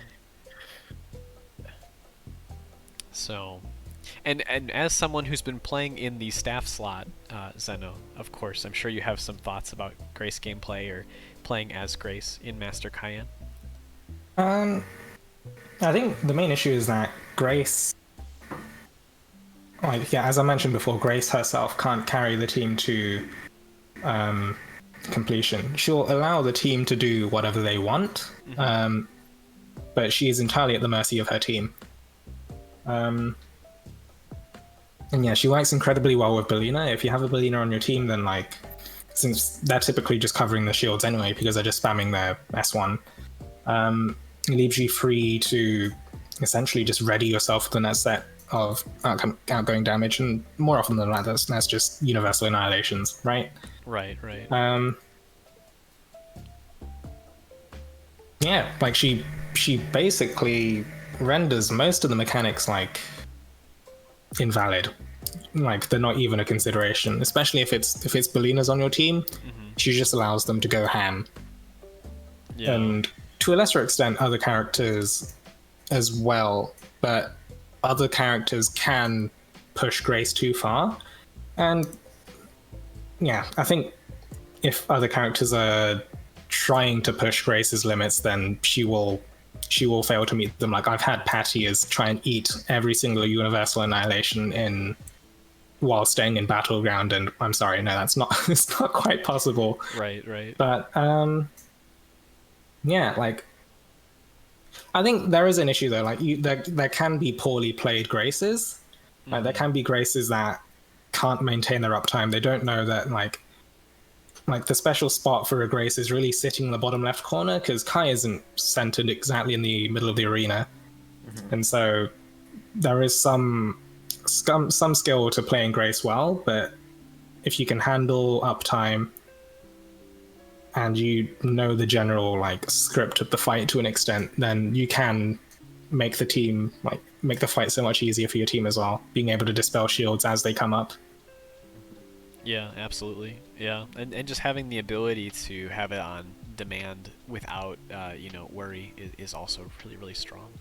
So, and as someone who's been playing in the staff slot, Zeno, of course, I'm sure you have some thoughts about Grace gameplay or playing as Grace in Master Cayenne. I think the main issue is that Grace, like, yeah, as I mentioned before, Grace herself can't carry the team to completion. She'll allow the team to do whatever they want, but she is entirely at the mercy of her team. And yeah, she works incredibly well with Bellina. If you have a Bellina on your team, then like, since they're typically just covering the shields anyway because they're just spamming their S1, it leaves you free to essentially just ready yourself for the next set of outgoing damage, and more often than not, that's just universal annihilations, right? Right. Yeah, like she basically renders most of the mechanics like invalid. Like they're not even a consideration, especially if it's Bellina's on your team. She just allows them to go ham. Yeah. And to a lesser extent, other characters as well, but other characters can push Grace too far. And yeah, I think if other characters are trying to push Grace's limits, then she will fail to meet them. Like I've had Patias try and eat every single universal annihilation while staying in battleground, and I'm sorry, no, that's not it's not quite possible. Right. But yeah, like I think there is an issue though. Like there can be poorly played Graces. Like there can be Graces that can't maintain their uptime. They don't know that like the special spot for a Grace is really sitting in the bottom left corner, because Kai isn't centered exactly in the middle of the arena, and so there is some skill to playing Grace well. But if you can handle uptime and you know the general like script of the fight to an extent, then you can make the fight so much easier for your team as well, being able to dispel shields as they come up. Yeah, absolutely. Yeah, and just having the ability to have it on demand without worry is also really strong.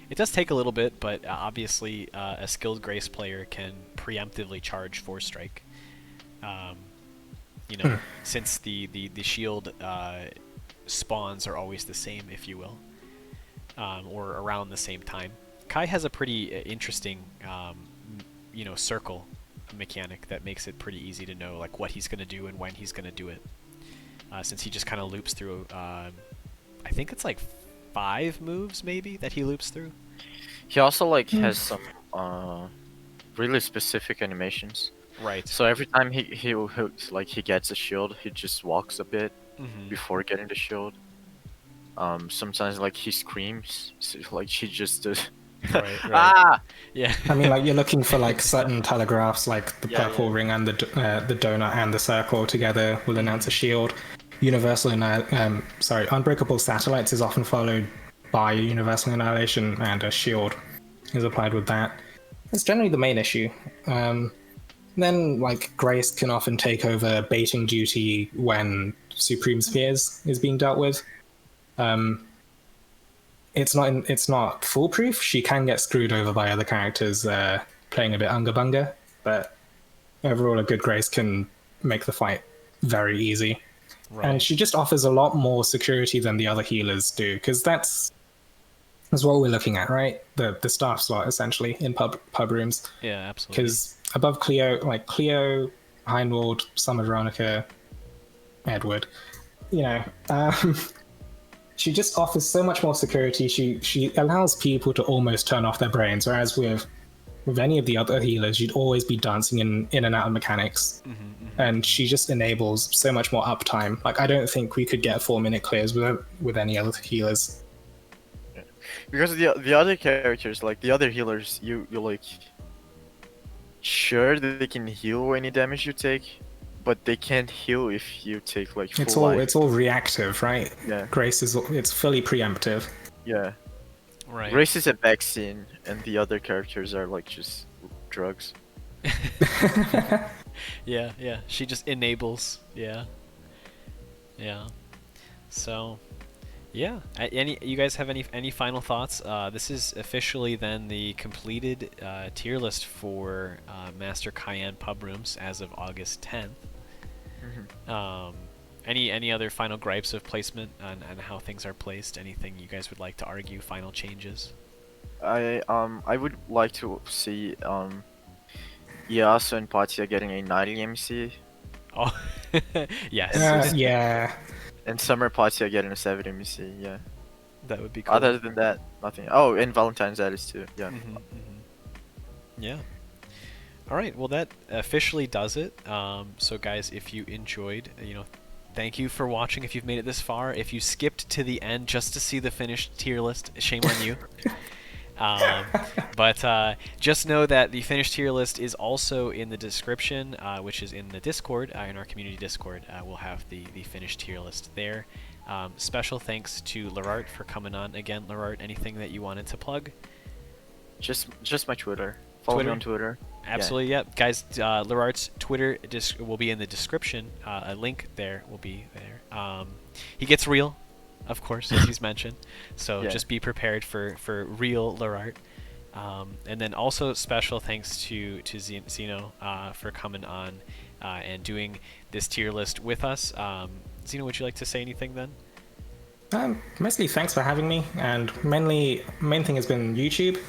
It does take a little bit, but obviously a skilled Grace player can preemptively charge Force Strike. Since the shield spawns are always the same, if you will, or around the same time. Kai has a pretty interesting, circle mechanic that makes it pretty easy to know like what he's gonna do and when he's gonna do it. Since he just kind of loops through, I think it's like 5 moves maybe that he loops through. He also like has some really specific animations. Right. So every time he gets a shield, he just walks a bit before getting the shield. Sometimes like he screams, so, like he just does. Right. Ah! Yeah. I mean, like you're looking for like certain telegraphs, like the Yeah, purple yeah. ring and the donut and the circle together will announce a shield. Unbreakable satellites is often followed by universal annihilation, and a shield is applied with that. It's generally the main issue. Then, like, Grace can often take over baiting duty when Supreme Spheres is being dealt with. It's not foolproof. She can get screwed over by other characters playing a bit unga bunga, but overall, a good Grace can make the fight very easy. Right. And she just offers a lot more security than the other healers do, because that's what we're looking at, right? The staff slot, essentially, in pub rooms. Yeah, absolutely. Because above Cleo, like Cleo, Heinwald, Summer Veronica, Edward, she just offers so much more security. She allows people to almost turn off their brains, whereas with any of the other healers, you'd always be dancing in and out of mechanics. And she just enables so much more uptime. Like, I don't think we could get 4-minute clears with any other healers. Because the other characters, like the other healers, you like sure that they can heal any damage you take, but they can't heal if you take like full life. It's all reactive, right? Yeah. Grace it's fully preemptive. Yeah. Right. Grace is a vaccine, and the other characters are like just drugs. Yeah. She just enables. Yeah. So, yeah. You guys have any final thoughts? This is officially then the completed tier list for Master Cayenne pub rooms as of August 10th. Any other final gripes of placement and how things are placed? Anything you guys would like to argue? Final changes? I would like to see Ieyasu and Patia getting a 90 MC, Oh, yes. Yeah. and Summer Patia getting a 70 MC. Yeah. That would be cool. Other than that, nothing. Oh, and Valentine's Addis too. Yeah. Yeah. All right. Well, that officially does it. So, guys, if you enjoyed, thank you for watching. If you've made it this far, if you skipped to the end just to see the finished tier list, shame on you. But just know that the finished tier list is also in the description, which is in the Discord, in our community Discord. We'll have the finished tier list there. Special thanks to LERART for coming on again. LERART, anything that you wanted to plug? Just my Twitter. Follow me on Twitter. Absolutely, yeah. Guys, LERART's Twitter will be in the description. A link there will be there. He gets real, of course, as he's mentioned. So just be prepared for real LERART. And then also special thanks to Sinnoh for coming on and doing this tier list with us. Sinnoh, would you like to say anything then? Mostly thanks for having me, and main thing has been YouTube.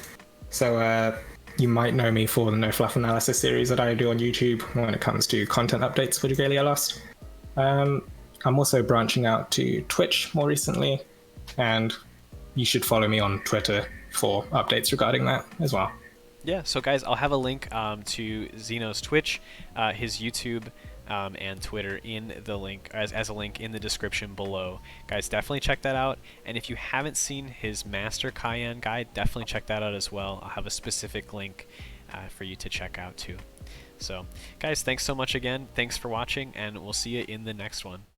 So you might know me for the No Fluff Analysis series that I do on YouTube when it comes to content updates for Dragalia Lost. I'm also branching out to Twitch more recently, and you should follow me on Twitter for updates regarding that as well. Yeah, so guys, I'll have a link to Zeno's Twitch, his YouTube, and Twitter in the link as a link in the description below. Guys, definitely check that out. And if you haven't seen his Master Cayenne guide, definitely check that out as well. I'll have a specific link for you to check out too. So, guys, thanks so much again. Thanks for watching, and we'll see you in the next one.